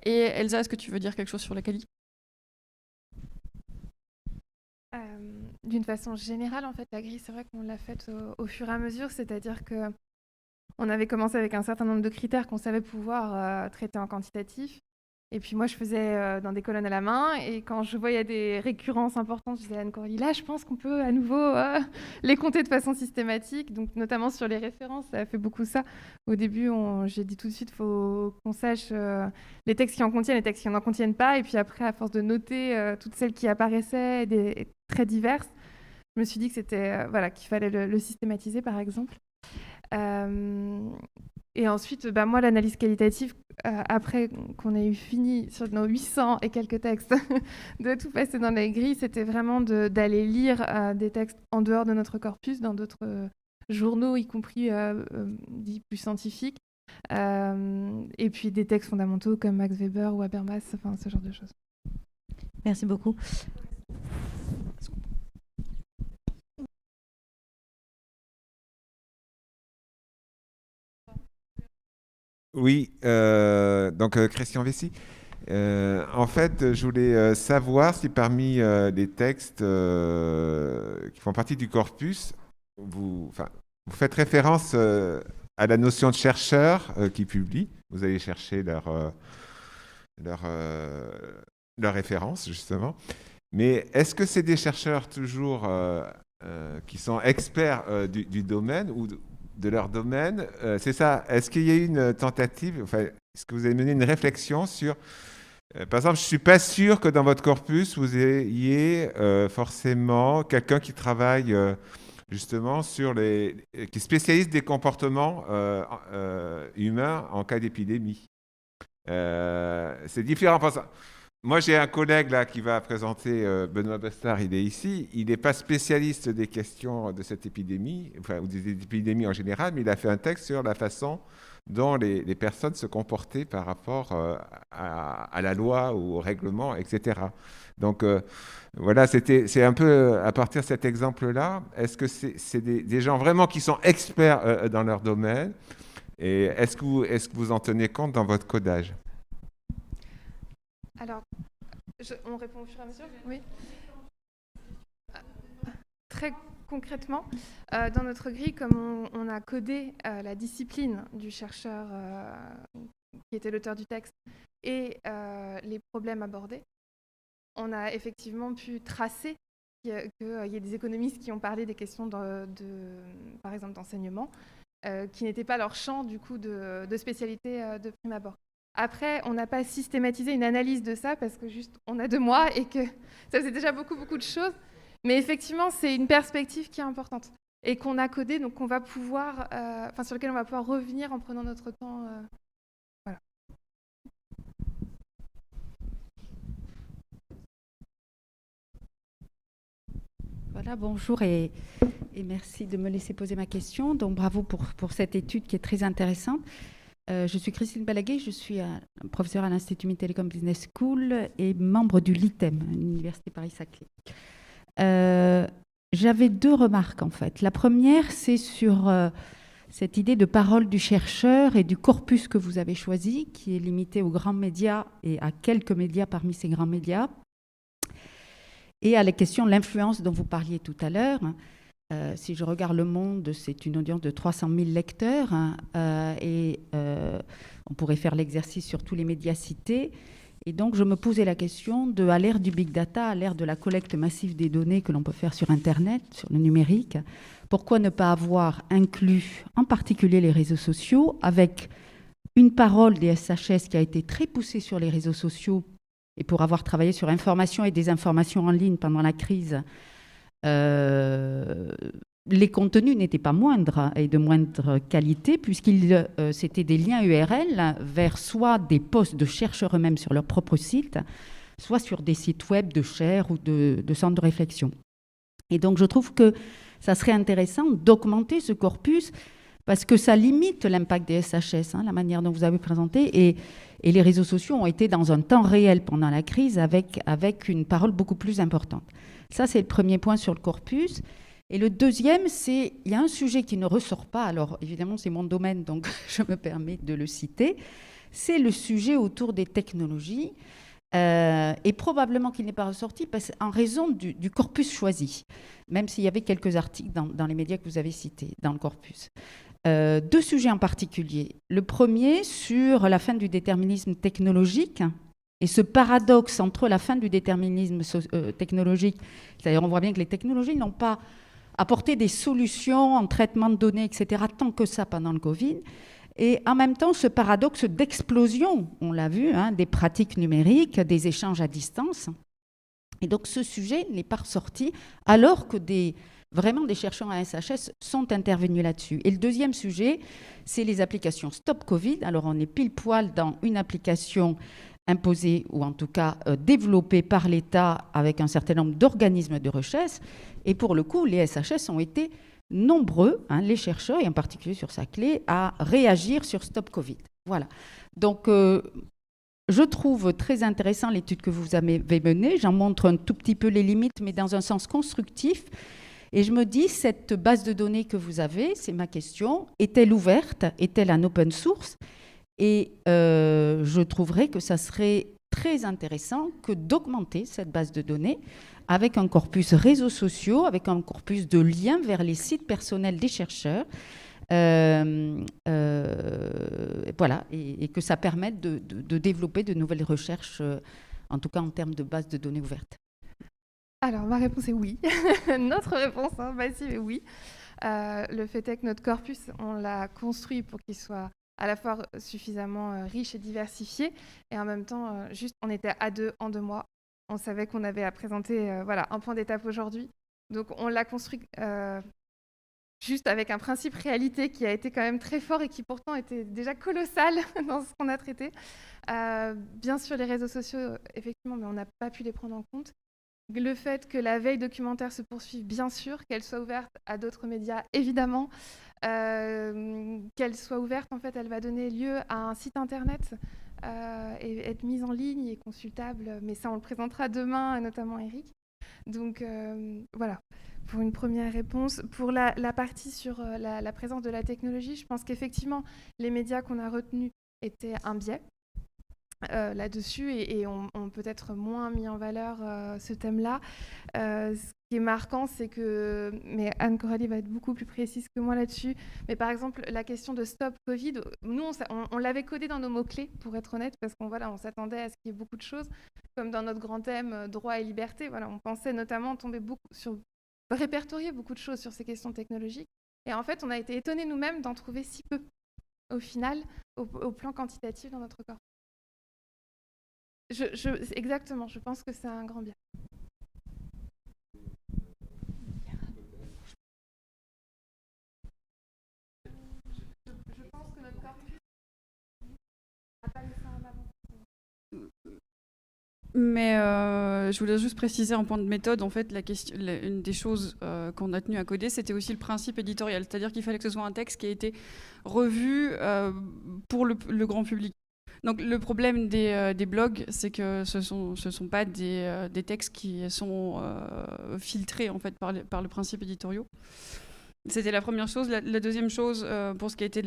Et Elsa, est-ce que tu veux dire quelque chose sur la qualité ? D'une façon générale, en fait, la grille, c'est vrai qu'on l'a faite au fur et à mesure, c'est-à-dire que on avait commencé avec un certain nombre de critères qu'on savait pouvoir traiter en quantitatif. Et puis moi, je faisais dans des colonnes à la main. Et quand je voyais des récurrences importantes, je disais à Anne-Coralie, là, je pense qu'on peut à nouveau les compter de façon systématique. Donc notamment sur les références, ça a fait beaucoup ça. Au début, j'ai dit tout de suite, il faut qu'on sache les textes qui en contiennent, les textes qui n'en contiennent pas. Et puis après, à force de noter toutes celles qui apparaissaient, très diverses, je me suis dit que c'était qu'il fallait le systématiser, par exemple. Et ensuite, moi, l'analyse qualitative, après qu'on ait eu fini sur nos 800 et quelques textes, de tout passer dans les grilles, c'était vraiment d'aller lire des textes en dehors de notre corpus, dans d'autres journaux, y compris dits plus scientifiques, et puis des textes fondamentaux comme Max Weber ou Habermas, enfin ce genre de choses. Merci beaucoup. Oui, donc Christian Vessy. En fait, je voulais savoir si parmi les textes qui font partie du corpus, vous faites référence à la notion de chercheur qui publie. Vous allez chercher leur référence, justement. Mais est-ce que c'est des chercheurs toujours qui sont experts du domaine ou de leur domaine, c'est ça. Est-ce qu'il y a eu une tentative, est-ce que vous avez mené une réflexion sur, par exemple, je ne suis pas sûr que dans votre corpus, vous ayez forcément quelqu'un qui travaille justement qui est spécialiste des comportements humains en cas d'épidémie. C'est différent. Moi, j'ai un collègue là qui va présenter, Benoît Bastard, il est ici. Il n'est pas spécialiste des questions de cette épidémie, ou des épidémies en général, mais il a fait un texte sur la façon dont les personnes se comportaient par rapport à la loi ou au règlement, etc. Donc, voilà, c'est un peu à partir de cet exemple-là. Est-ce que c'est des gens vraiment qui sont experts dans leur domaine? Et est-ce que vous en tenez compte dans votre codage? Alors, on répond au fur et à mesure ? Oui. Très concrètement, dans notre grille, comme on a codé la discipline du chercheur qui était l'auteur du texte et les problèmes abordés, on a effectivement pu tracer qu'il y ait des économistes qui ont parlé des questions par exemple d'enseignement, qui n'étaient pas leur champ du coup de spécialité de prime abord. Après, on n'a pas systématisé une analyse de ça parce que juste on a 2 mois et que ça faisait déjà beaucoup de choses. Mais effectivement, c'est une perspective qui est importante et qu'on a codée, donc qu'on va pouvoir, sur lequel on va pouvoir revenir en prenant notre temps. Voilà. Voilà, bonjour et merci de me laisser poser ma question. Donc bravo pour cette étude qui est très intéressante. Je suis Christine Balaguet, je suis professeure à l'Institut Mines-Télécom Business School et membre du LITEM, l'Université Paris-Saclay. J'avais 2 remarques en fait. La première, c'est sur cette idée de parole du chercheur et du corpus que vous avez choisi, qui est limité aux grands médias et à quelques médias parmi ces grands médias, et à la question de l'influence dont vous parliez tout à l'heure. Si je regarde Le Monde, c'est une audience de 300 000 lecteurs et on pourrait faire l'exercice sur tous les médias cités. Et donc, je me posais la question à l'ère du big data, à l'ère de la collecte massive des données que l'on peut faire sur Internet, sur le numérique, pourquoi ne pas avoir inclus en particulier les réseaux sociaux avec une parole des SHS qui a été très poussée sur les réseaux sociaux et pour avoir travaillé sur information et désinformation en ligne pendant la crise, les contenus n'étaient pas moindres et de moindre qualité puisqu'ils c'était des liens URL vers soit des posts de chercheurs eux-mêmes sur leur propre site, soit sur des sites web de chaires ou de centres de réflexion. Et donc je trouve que ça serait intéressant d'augmenter ce corpus parce que ça limite l'impact des SHS, la manière dont vous avez présenté, et les réseaux sociaux ont été dans un temps réel pendant la crise avec une parole beaucoup plus importante. Ça, c'est le premier point sur le corpus. Et le deuxième, il y a un sujet qui ne ressort pas, alors évidemment c'est mon domaine, donc je me permets de le citer, c'est le sujet autour des technologies, et probablement qu'il n'est pas ressorti en raison du corpus choisi, même s'il y avait quelques articles dans les médias que vous avez cités, dans le corpus. Deux sujets en particulier. Le premier, sur la fin du déterminisme technologique, et ce paradoxe entre la fin du déterminisme technologique, c'est-à-dire on voit bien que les technologies n'ont pas apporter des solutions en traitement de données, etc., tant que ça pendant le Covid. Et en même temps, ce paradoxe d'explosion, on l'a vu, des pratiques numériques, des échanges à distance. Et donc, ce sujet n'est pas ressorti, alors que vraiment des chercheurs à SHS sont intervenus là-dessus. Et le deuxième sujet, c'est les applications Stop Covid. Alors, on est pile poil dans une application imposée, ou en tout cas développée par l'État avec un certain nombre d'organismes de recherche. Et pour le coup, les SHS ont été nombreux, les chercheurs, et en particulier sur Saclay, à réagir sur Stop Covid. Voilà. Donc, je trouve très intéressant l'étude que vous avez menée. J'en montre un tout petit peu les limites, mais dans un sens constructif. Et je me dis, cette base de données que vous avez, c'est ma question, est-elle ouverte? Est-elle en open source? Et je trouverais que ça serait très intéressant que d'augmenter cette base de données avec un corpus réseaux sociaux, avec un corpus de liens vers les sites personnels des chercheurs, voilà, et que ça permette de développer de nouvelles recherches, en tout cas en termes de base de données ouvertes. Alors, ma réponse est oui. Notre réponse, massive est oui. Le fait est que notre corpus, on l'a construit pour qu'il soit à la fois suffisamment riche et diversifié, et en même temps, juste, on était à deux en 2 mois. On savait qu'on avait à présenter un point d'étape aujourd'hui. Donc, on l'a construit juste avec un principe réalité qui a été quand même très fort et qui pourtant était déjà colossal dans ce qu'on a traité. Bien sûr, les réseaux sociaux, effectivement, mais on n'a pas pu les prendre en compte. Le fait que la veille documentaire se poursuive, bien sûr, qu'elle soit ouverte à d'autres médias, évidemment, qu'elle soit ouverte, en fait, elle va donner lieu à un site internet et être mise en ligne et consultable, mais ça, on le présentera demain, notamment Eric. Donc, voilà, pour une première réponse. Pour la partie sur la présence de la technologie, je pense qu'effectivement, les médias qu'on a retenus étaient un biais. Là-dessus et on peut-être moins mis en valeur ce thème-là. Ce qui est marquant, c'est que, mais Anne-Coralie va être beaucoup plus précise que moi là-dessus, mais par exemple, la question de Stop Covid, nous, on l'avait codé dans nos mots-clés, pour être honnête, parce qu'on s'attendait à ce qu'il y ait beaucoup de choses, comme dans notre grand thème droit et liberté. Voilà, on pensait notamment répertorier beaucoup de choses sur ces questions technologiques. Et en fait, on a été étonnés nous-mêmes d'en trouver si peu, au final, au plan quantitatif dans notre corps. Exactement, je pense que c'est un grand bien. Je pense que notre corps n'a pas mis ça en avant. Mais je voulais juste préciser en point de méthode, en fait, une des choses qu'on a tenu à coder, c'était aussi le principe éditorial, c'est-à-dire qu'il fallait que ce soit un texte qui a été revu pour le grand public. Donc le problème des blogs, c'est que ce sont pas des textes qui sont filtrés en fait par le principe éditorial. C'était la première chose. La deuxième chose, pour ce qui a été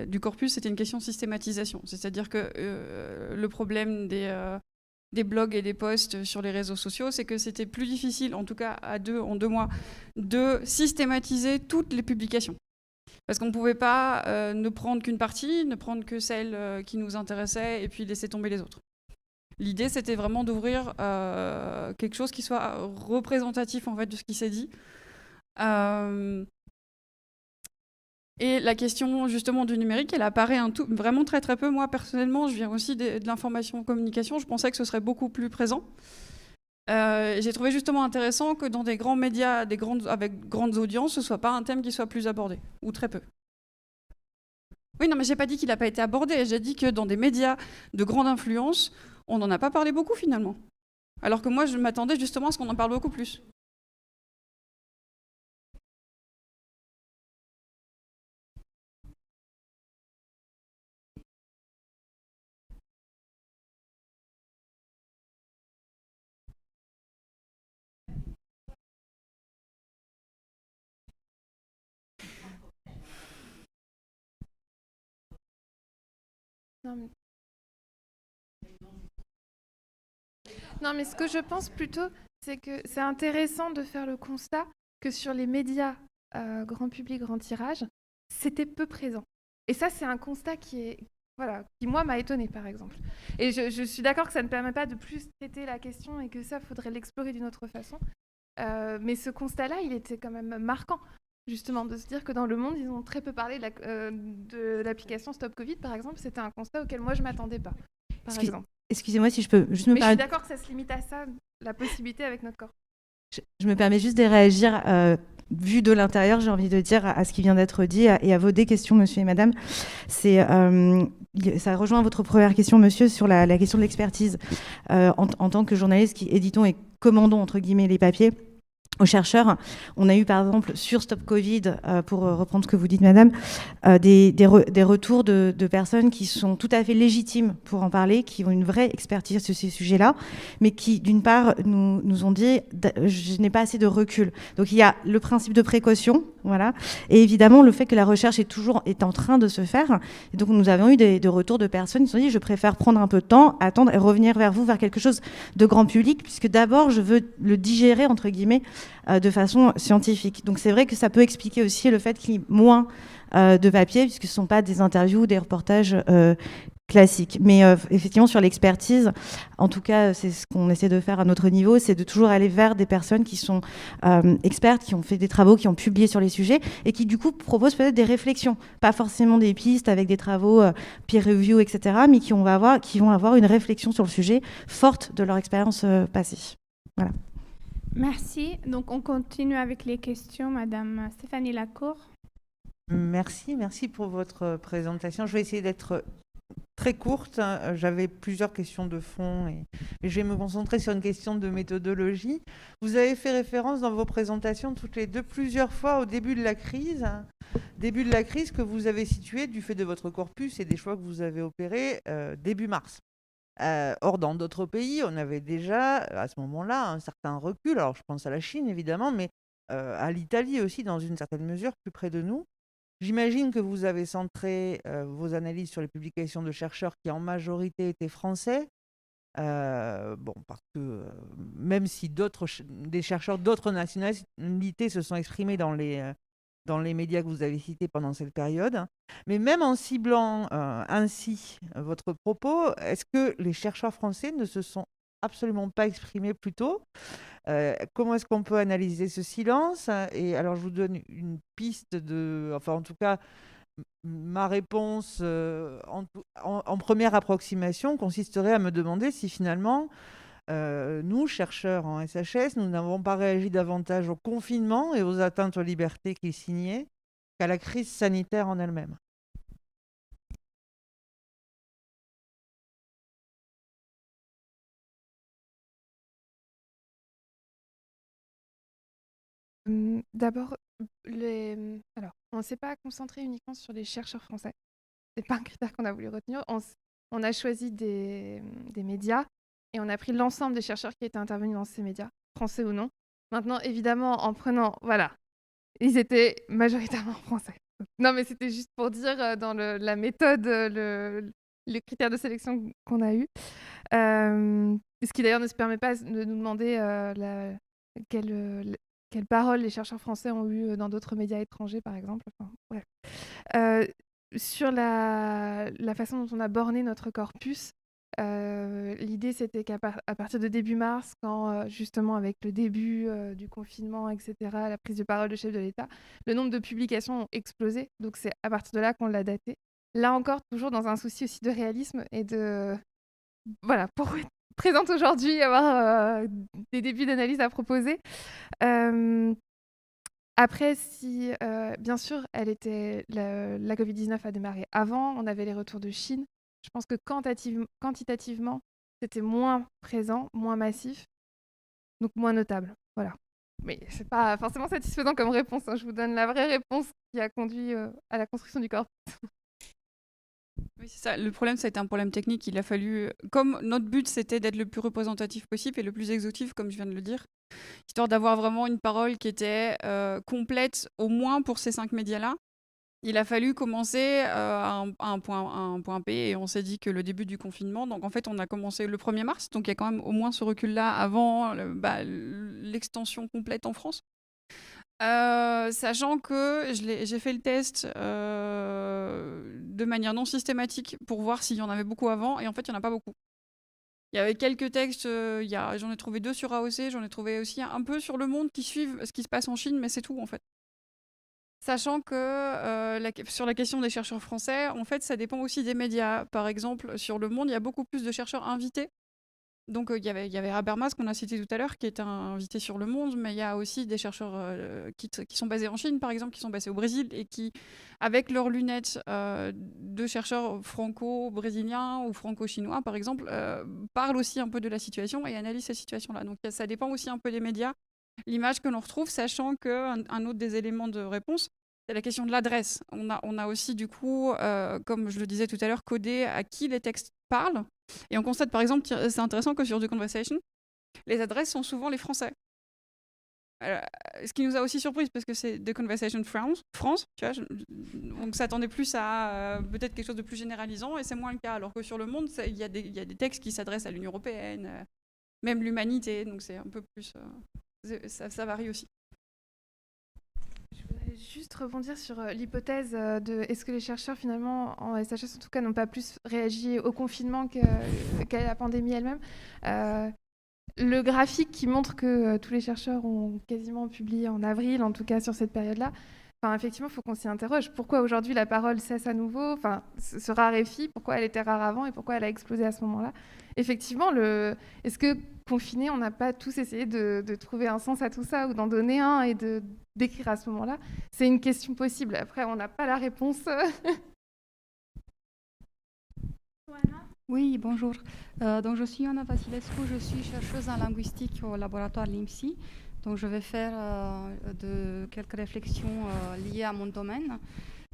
du corpus, c'était une question de systématisation. C'est-à-dire que le problème des blogs et des posts sur les réseaux sociaux, c'est que c'était plus difficile, en tout cas en 2 mois, de systématiser toutes les publications. Parce qu'on ne pouvait pas ne prendre qu'une partie, ne prendre que celle qui nous intéressait et puis laisser tomber les autres. L'idée, c'était vraiment d'ouvrir quelque chose qui soit représentatif en fait de ce qui s'est dit. Et la question justement du numérique, elle apparaît vraiment très très peu. Moi personnellement, je viens aussi de l'information communication, je pensais que ce serait beaucoup plus présent. J'ai trouvé justement intéressant que dans des grands médias avec grandes audiences, ce ne soit pas un thème qui soit plus abordé, ou très peu. Oui, non, mais j'ai pas dit qu'il n'a pas été abordé, j'ai dit que dans des médias de grande influence, on n'en a pas parlé beaucoup finalement. Alors que moi, je m'attendais justement à ce qu'on en parle beaucoup plus. Non, mais ce que je pense plutôt, c'est que c'est intéressant de faire le constat que sur les médias grand public, grand tirage, c'était peu présent. Et ça, c'est un constat qui moi, m'a étonnée, par exemple. Et je suis d'accord que ça ne permet pas de plus traiter la question et que ça, faudrait l'explorer d'une autre façon. Mais ce constat-là, il était quand même marquant, justement, de se dire que dans le monde, ils ont très peu parlé de l'application Stop Covid, par exemple. C'était un constat auquel moi, je ne m'attendais pas, par exemple. Excusez-moi si je peux juste me Mais je suis permettre. d'accord que ça se limite à ça, la possibilité avec notre corps. Je me permets juste de réagir. Vu de l'intérieur, j'ai envie de dire à ce qui vient d'être dit et à vos deux questions, monsieur et madame. Ça rejoint votre première question, monsieur, sur la question de l'expertise. En tant que journaliste qui éditons et commandons, entre guillemets, les papiers aux chercheurs, on a eu par exemple sur Stop Covid, pour reprendre ce que vous dites madame, des retours de personnes qui sont tout à fait légitimes pour en parler, qui ont une vraie expertise sur ces sujets-là, mais qui d'une part nous ont dit je n'ai pas assez de recul. Donc il y a le principe de précaution, voilà, et évidemment le fait que la recherche est en train de se faire. Et donc nous avons eu des retours de personnes qui se sont dit je préfère prendre un peu de temps, attendre et revenir vers vous, vers quelque chose de grand public, puisque d'abord je veux le digérer entre guillemets de façon scientifique. Donc c'est vrai que ça peut expliquer aussi le fait qu'il y ait moins de papier, puisque ce ne sont pas des interviews ou des reportages classiques. Mais effectivement, sur l'expertise, en tout cas, c'est ce qu'on essaie de faire à notre niveau, c'est de toujours aller vers des personnes qui sont expertes, qui ont fait des travaux, qui ont publié sur les sujets, et qui du coup proposent peut-être des réflexions. Pas forcément des pistes avec des travaux peer review, etc., mais qui vont avoir une réflexion sur le sujet forte de leur expérience passée. Voilà. Merci. Donc, on continue avec les questions. Madame Stéphanie Lacour. Merci pour votre présentation. Je vais essayer d'être très courte. J'avais plusieurs questions de fond et je vais me concentrer sur une question de méthodologie. Vous avez fait référence dans vos présentations toutes les deux plusieurs fois au début de la crise que vous avez situé du fait de votre corpus et des choix que vous avez opérés début mars. Or, dans d'autres pays, on avait déjà, à ce moment-là, un certain recul. Alors, je pense à la Chine, évidemment, mais à l'Italie aussi, dans une certaine mesure, plus près de nous. J'imagine que vous avez centré vos analyses sur les publications de chercheurs qui, en majorité, étaient français. Parce que même si des chercheurs d'autres nationalités se sont exprimés dans les médias que vous avez cités pendant cette période. Mais même en ciblant ainsi votre propos, est-ce que les chercheurs français ne se sont absolument pas exprimés plus tôt ? Comment est-ce qu'on peut analyser ce silence ? Et alors, je vous donne une piste en tout cas, ma réponse en première approximation consisterait à me demander si finalement, nous, chercheurs en SHS, nous n'avons pas réagi davantage au confinement et aux atteintes aux libertés qu'il signait qu'à la crise sanitaire en elle-même. D'abord, on ne s'est pas concentré uniquement sur les chercheurs français. Ce n'est pas un critère qu'on a voulu retenir. On a choisi des médias et on a pris l'ensemble des chercheurs qui étaient intervenus dans ces médias, français ou non. Maintenant, évidemment, ils étaient majoritairement français. Non, mais c'était juste pour dire dans la méthode, le critère de sélection qu'on a eu. Ce qui d'ailleurs ne se permet pas de nous demander quelles paroles les chercheurs français ont eues dans d'autres médias étrangers, par exemple. Enfin, bref. Sur la façon dont on a borné notre corpus, L'idée, c'était qu'à partir de début mars, quand justement avec le début du confinement, etc., la prise de parole du chef de l'État, le nombre de publications ont explosé. Donc c'est à partir de là qu'on l'a daté. Là encore, toujours dans un souci aussi de réalisme et de... Voilà, pour être présente aujourd'hui, avoir des débuts d'analyse à proposer. Après, si bien sûr, la Covid-19 a démarré avant, on avait les retours de Chine. Je pense que quantitativement, c'était moins présent, moins massif, donc moins notable. Voilà. Mais c'est pas forcément satisfaisant comme réponse, hein. Je vous donne la vraie réponse qui a conduit à la construction du corps. Oui, c'est ça. Le problème, ça a été un problème technique. Il a fallu, comme notre but, c'était d'être le plus représentatif possible et le plus exhaustif, comme je viens de le dire, histoire d'avoir vraiment une parole qui était complète, au moins pour ces 5 médias-là. Il a fallu commencer à un point P et on s'est dit que le début du confinement, donc en fait on a commencé le 1er mars, donc il y a quand même au moins ce recul-là avant l'extension complète en France. Sachant que j'ai fait le test de manière non systématique pour voir s'il y en avait beaucoup avant, et en fait il n'y en a pas beaucoup. Il y avait quelques textes, j'en ai trouvé 2 sur AOC, j'en ai trouvé aussi un peu sur Le Monde qui suivent ce qui se passe en Chine, mais c'est tout en fait. Sachant que sur la question des chercheurs français, en fait, ça dépend aussi des médias. Par exemple, sur Le Monde, il y a beaucoup plus de chercheurs invités. Donc, il y avait Habermas, qu'on a cité tout à l'heure, qui est invité sur Le Monde, mais il y a aussi des chercheurs qui sont basés en Chine, par exemple, qui sont basés au Brésil, et qui, avec leurs lunettes de chercheurs franco-brésiliens ou franco-chinois, par exemple, parlent aussi un peu de la situation et analysent cette situation-là. Donc, ça dépend aussi un peu des médias. L'image que l'on retrouve, sachant qu'un autre des éléments de réponse, c'est la question de l'adresse. On a aussi, du coup, comme je le disais tout à l'heure, codé à qui les textes parlent. Et on constate, par exemple, c'est intéressant que sur The Conversation, les adresses sont souvent les Français. Ce qui nous a aussi surpris, parce que c'est The Conversation France, tu vois, on s'attendait plus à peut-être quelque chose de plus généralisant, et c'est moins le cas. Alors que sur Le Monde, il y a des textes qui s'adressent à l'Union européenne, même l'humanité, donc c'est un peu plus... Ça varie aussi. Je voudrais juste rebondir sur l'hypothèse de est-ce que les chercheurs, finalement, en SHS en tout cas, n'ont pas plus réagi au confinement qu'à la pandémie elle-même. Le graphique qui montre que tous les chercheurs ont quasiment publié en avril, en tout cas sur cette période-là, effectivement, il faut qu'on s'y interroge. Pourquoi aujourd'hui la parole cesse à nouveau, se raréfie, pourquoi elle était rare avant et pourquoi elle a explosé à ce moment-là. Effectivement, est-ce que confinés, on n'a pas tous essayé de trouver un sens à tout ça ou d'en donner un et d'écrire à ce moment-là? C'est une question possible. Après, on n'a pas la réponse. Oui, bonjour. Donc, je suis Anna Vasilescu, je suis chercheuse en linguistique au laboratoire LIMSI. Donc, je vais faire quelques réflexions liées à mon domaine.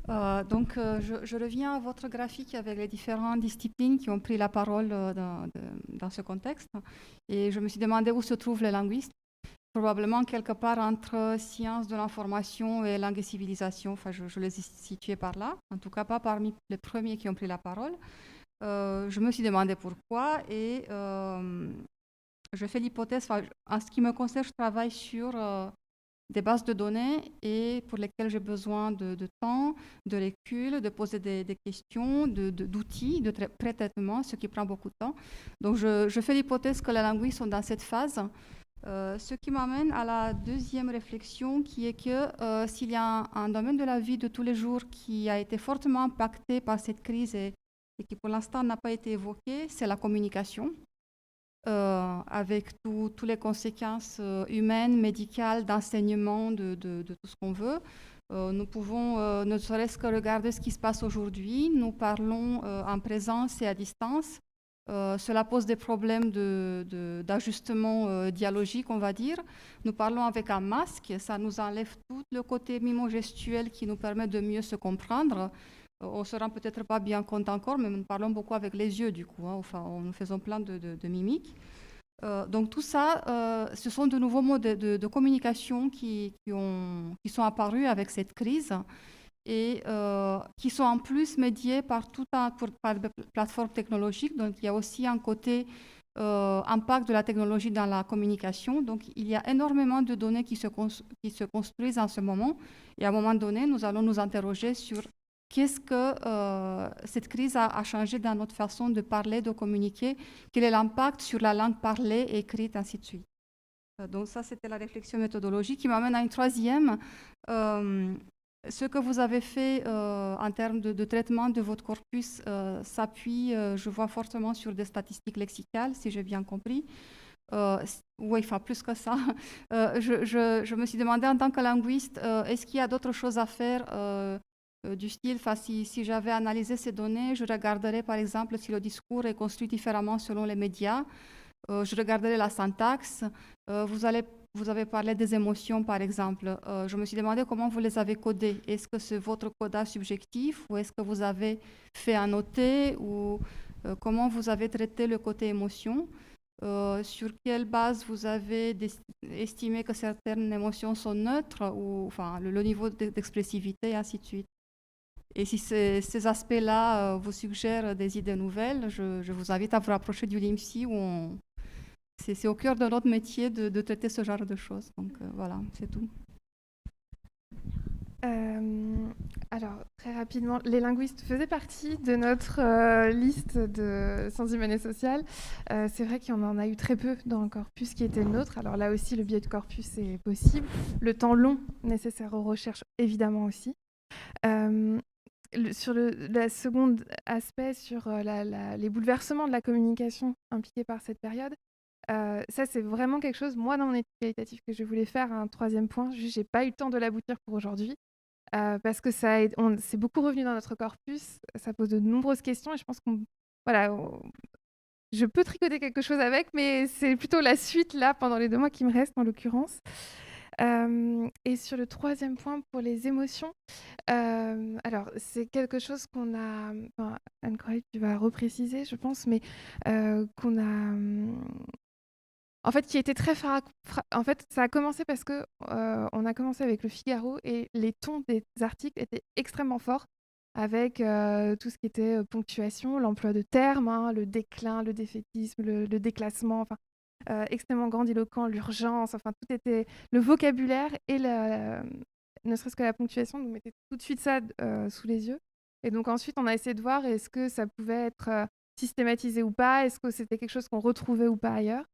Je reviens à votre graphique avec les différentes disciplines qui ont pris la parole dans ce contexte. Et je me suis demandé où se trouvent les linguistes. Probablement quelque part entre sciences de l'information et langue et civilisation. Enfin, je les ai situés par là. En tout cas, pas parmi les premiers qui ont pris la parole. Je me suis demandé pourquoi et je fais l'hypothèse, en ce qui me concerne, je travaille sur des bases de données et pour lesquelles j'ai besoin de temps, de recul, de poser des questions, d'outils, de pré-traitement, ce qui prend beaucoup de temps. Donc je fais l'hypothèse que les linguistes sont dans cette phase, ce qui m'amène à la deuxième réflexion qui est que s'il y a un domaine de la vie de tous les jours qui a été fortement impacté par cette crise et qui pour l'instant n'a pas été évoqué, c'est la communication. Avec toutes les conséquences humaines, médicales, d'enseignement, de tout ce qu'on veut. Nous pouvons ne serait-ce que regarder ce qui se passe aujourd'hui. Nous parlons en présence et à distance. Cela pose des problèmes d'ajustement dialogique, on va dire. Nous parlons avec un masque, ça nous enlève tout le côté mimo-gestuel qui nous permet de mieux se comprendre. On ne se rend peut-être pas bien compte encore, mais nous parlons beaucoup avec les yeux, du coup. Nous faisons plein de mimiques. Donc tout ça, ce sont de nouveaux modes de communication qui sont apparus avec cette crise et qui sont en plus médiés par des plateformes technologiques. Donc il y a aussi un côté impact de la technologie dans la communication. Donc il y a énormément de données qui se construisent en ce moment. Et à un moment donné, nous allons nous interroger sur qu'est-ce que cette crise a changé dans notre façon de parler, de communiquer, quel est l'impact sur la langue parlée, écrite, ainsi de suite. Donc ça, c'était la réflexion méthodologique qui m'amène à une troisième. Ce que vous avez fait en termes de traitement de votre corpus s'appuie, je vois fortement sur des statistiques lexicales, si j'ai bien compris. Oui, enfin plus que ça. Je me suis demandé en tant que linguiste, est-ce qu'il y a d'autres choses à faire du style, si j'avais analysé ces données, je regarderais par exemple si le discours est construit différemment selon les médias. Je regarderai la syntaxe. Vous avez parlé des émotions, par exemple. Je me suis demandé comment vous les avez codées. Est-ce que c'est votre codage subjectif ou est-ce que vous avez fait un noté ou comment vous avez traité le côté émotion? Sur quelle base vous avez estimé que certaines émotions sont neutres ou enfin, le niveau d'expressivité et ainsi de suite. Et si ces aspects-là vous suggèrent des idées nouvelles, je vous invite à vous rapprocher du LIMSI où c'est au cœur de notre métier de traiter ce genre de choses. Donc voilà, c'est tout. Alors, très rapidement, les linguistes faisaient partie de notre liste de sciences humaines et sociales. C'est vrai qu'on en a eu très peu dans le corpus qui était le nôtre. Alors là aussi, le biais de corpus est possible. Le temps long nécessaire aux recherches, évidemment aussi. Sur le second aspect, sur les bouleversements de la communication impliqués par cette période, ça, c'est vraiment quelque chose, moi, dans mon étude qualitative, que je voulais faire un troisième point. Juste, j'ai pas eu le temps de l'aboutir pour aujourd'hui. Parce que c'est beaucoup revenu dans notre corpus, ça pose de nombreuses questions et je pense je peux tricoter quelque chose avec, mais c'est plutôt la suite là pendant les 2 mois qui me restent en l'occurrence. Et sur le troisième point pour les émotions, alors c'est quelque chose qu'on a, Anne-Coralie, tu vas repréciser je pense, mais qu'on a... En fait, qui était très en fait, ça a commencé parce que on a commencé avec Le Figaro et les tons des articles étaient extrêmement forts avec tout ce qui était ponctuation, l'emploi de termes, le déclin, le défaitisme, le déclassement, enfin extrêmement grandiloquent, l'urgence, enfin tout était le vocabulaire et ne serait-ce que la ponctuation nous mettait tout de suite ça sous les yeux. Et donc ensuite, on a essayé de voir est-ce que ça pouvait être systématisé ou pas, est-ce que c'était quelque chose qu'on retrouvait ou pas ailleurs.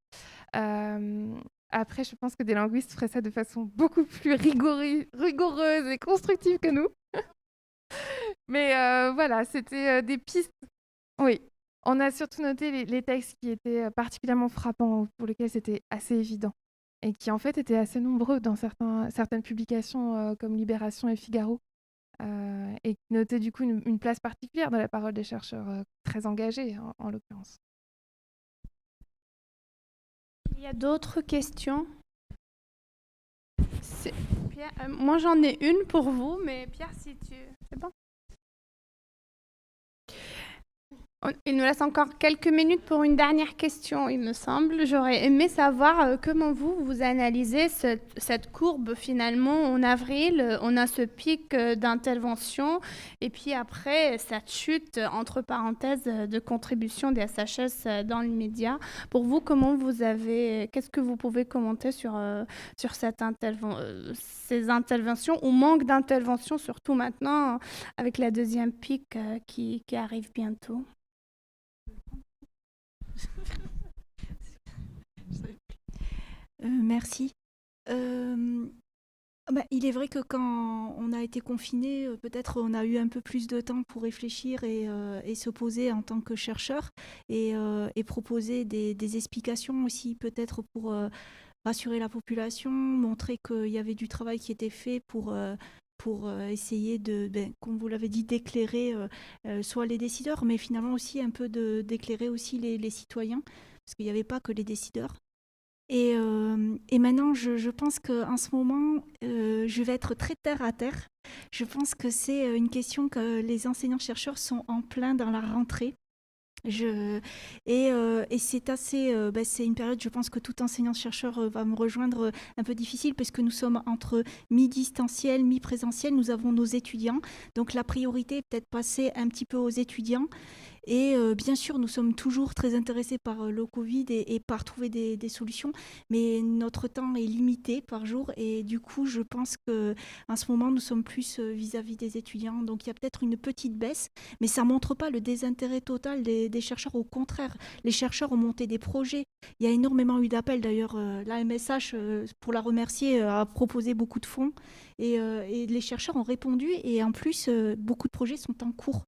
Après, je pense que des linguistes feraient ça de façon beaucoup plus rigoureuse et constructive que nous. Mais voilà, c'était des pistes. Oui, on a surtout noté les textes qui étaient particulièrement frappants, pour lesquels c'était assez évident, et qui en fait étaient assez nombreux dans certaines publications comme Libération et Figaro, et qui notaient du coup une place particulière dans la parole des chercheurs très engagés, en l'occurrence. Il y a d'autres questions? Pierre, moi, j'en ai une pour vous, mais Pierre, si tu... C'est bon? Il nous reste encore quelques minutes pour une dernière question, il me semble. J'aurais aimé savoir comment vous analysez cette courbe finalement. En avril, on a ce pic d'intervention et puis après, cette chute, entre parenthèses, de contribution des SHS dans l'immédiat. Pour vous, qu'est-ce que vous pouvez commenter sur ces interventions ou manque d'intervention, surtout maintenant avec la deuxième pic qui arrive bientôt? Merci. Il est vrai que quand on a été confiné, peut-être on a eu un peu plus de temps pour réfléchir et se poser en tant que chercheur et proposer des explications aussi, peut-être pour rassurer la population, montrer qu'il y avait du travail qui était fait pour essayer comme vous l'avez dit, d'éclairer soit les décideurs, mais finalement aussi un peu d'éclairer aussi les citoyens, parce qu'il n'y avait pas que les décideurs. Et maintenant, je pense qu'en ce moment, je vais être très terre à terre. Je pense que c'est une question que les enseignants-chercheurs sont en plein dans la rentrée. Et c'est assez, c'est une période, je pense que tout enseignant-chercheur va me rejoindre, un peu difficile parce que nous sommes entre mi-distanciel, mi-présentiel, nous avons nos étudiants, donc la priorité est peut-être passée un petit peu aux étudiants Et bien sûr, nous sommes toujours très intéressés par le Covid et par trouver des solutions, mais notre temps est limité par jour et du coup, je pense qu'en ce moment, nous sommes plus vis-à-vis des étudiants. Donc, il y a peut-être une petite baisse, mais ça ne montre pas le désintérêt total des chercheurs. Au contraire, les chercheurs ont monté des projets. Il y a énormément eu d'appels. D'ailleurs, la MSH, pour la remercier, a proposé beaucoup de fonds et les chercheurs ont répondu et en plus, beaucoup de projets sont en cours.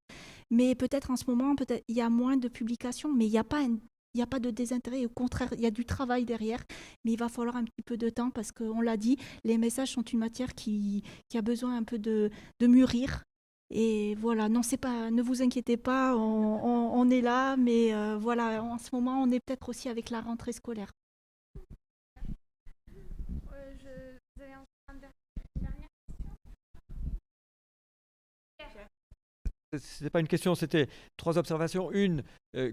Mais peut-être en ce moment, peut-être il y a moins de publications, mais il n'y a pas de désintérêt. Au contraire, il y a du travail derrière, mais il va falloir un petit peu de temps parce qu'on l'a dit, les messages sont une matière qui a besoin un peu de mûrir. Et voilà, non, c'est pas, ne vous inquiétez pas, on est là, mais voilà, en ce moment, on est peut-être aussi avec la rentrée scolaire. Ce n'est pas une question, c'était 3 observations. Une,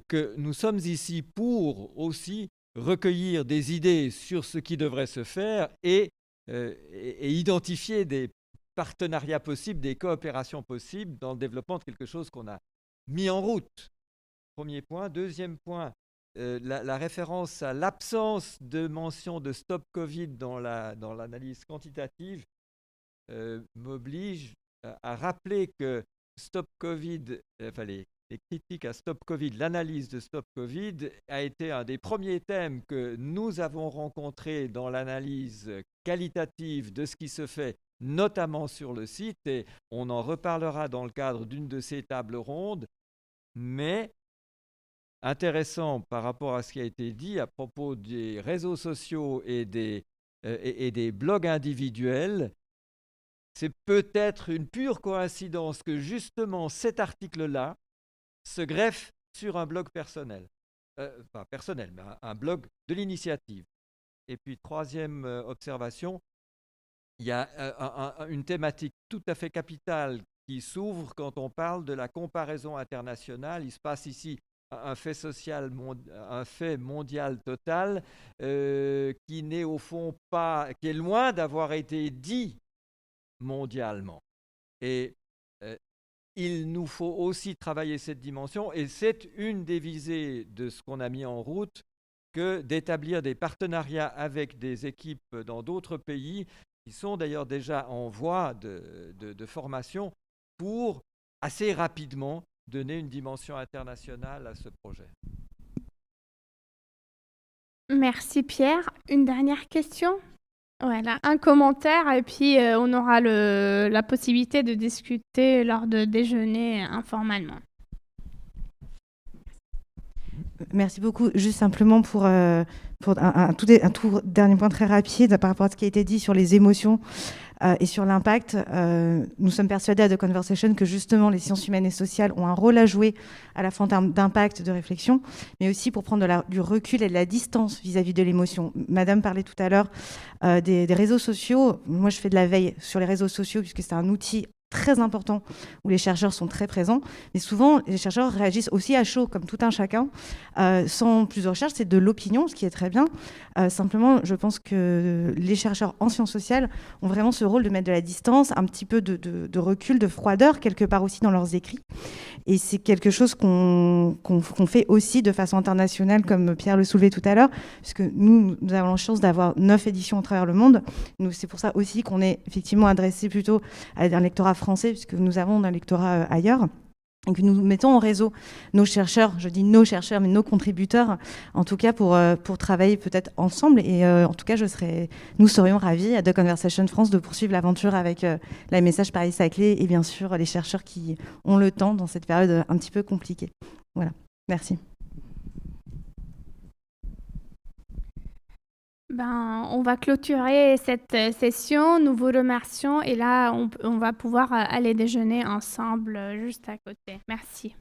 que nous sommes ici pour aussi recueillir des idées sur ce qui devrait se faire et identifier des partenariats possibles, des coopérations possibles dans le développement de quelque chose qu'on a mis en route. Premier point. Deuxième point, la référence à l'absence de mention de Stop Covid dans l'analyse quantitative m'oblige à rappeler que Stop Covid, enfin les critiques à Stop Covid, l'analyse de Stop Covid a été un des premiers thèmes que nous avons rencontrés dans l'analyse qualitative de ce qui se fait, notamment sur le site, et on en reparlera dans le cadre d'une de ces tables rondes, mais intéressant par rapport à ce qui a été dit à propos des réseaux sociaux et des blogs individuels. C'est peut-être une pure coïncidence que justement cet article-là se greffe sur un blog personnel. Pas personnel, mais un blog de l'initiative. Et puis, troisième observation, il y a une thématique tout à fait capitale qui s'ouvre quand on parle de la comparaison internationale. Il se passe ici un fait social, un fait mondial total qui n'est au fond pas, qui est loin d'avoir été dit mondialement. Et il nous faut aussi travailler cette dimension et c'est une des visées de ce qu'on a mis en route que d'établir des partenariats avec des équipes dans d'autres pays qui sont d'ailleurs déjà en voie de formation pour assez rapidement donner une dimension internationale à ce projet. Merci Pierre. Une dernière question ? Voilà, un commentaire et puis on aura la possibilité de discuter lors de déjeuner informellement. Merci beaucoup. Juste simplement pour un tout dernier point très rapide par rapport à ce qui a été dit sur les émotions et sur l'impact. Nous sommes persuadés à The Conversation que justement les sciences humaines et sociales ont un rôle à jouer à la fois en termes d'impact, de réflexion, mais aussi pour prendre du recul et de la distance vis-à-vis de l'émotion. Madame parlait tout à l'heure des réseaux sociaux. Moi, je fais de la veille sur les réseaux sociaux puisque c'est un outil très important où les chercheurs sont très présents, mais souvent les chercheurs réagissent aussi à chaud comme tout un chacun sans plus de recherche, c'est de l'opinion, ce qui est très bien. Simplement, je pense que les chercheurs en sciences sociales ont vraiment ce rôle de mettre de la distance, un petit peu de recul, de froideur quelque part aussi dans leurs écrits, et c'est quelque chose qu'on fait aussi de façon internationale comme Pierre le soulevait tout à l'heure, puisque nous avons la chance d'avoir 9 éditions à travers le monde. C'est pour ça aussi qu'on est effectivement adressé plutôt à un lectorat français, puisque nous avons un lectorat ailleurs, et que nous mettons en réseau nos chercheurs, je dis nos chercheurs, mais nos contributeurs, en tout cas pour travailler peut-être ensemble. Et en tout cas, nous serions ravis à The Conversation France de poursuivre l'aventure avec la MSH Paris-Saclay et bien sûr les chercheurs qui ont le temps dans cette période un petit peu compliquée. Voilà, merci. On va clôturer cette session. Nous vous remercions et là, on va pouvoir aller déjeuner ensemble juste à côté. Merci.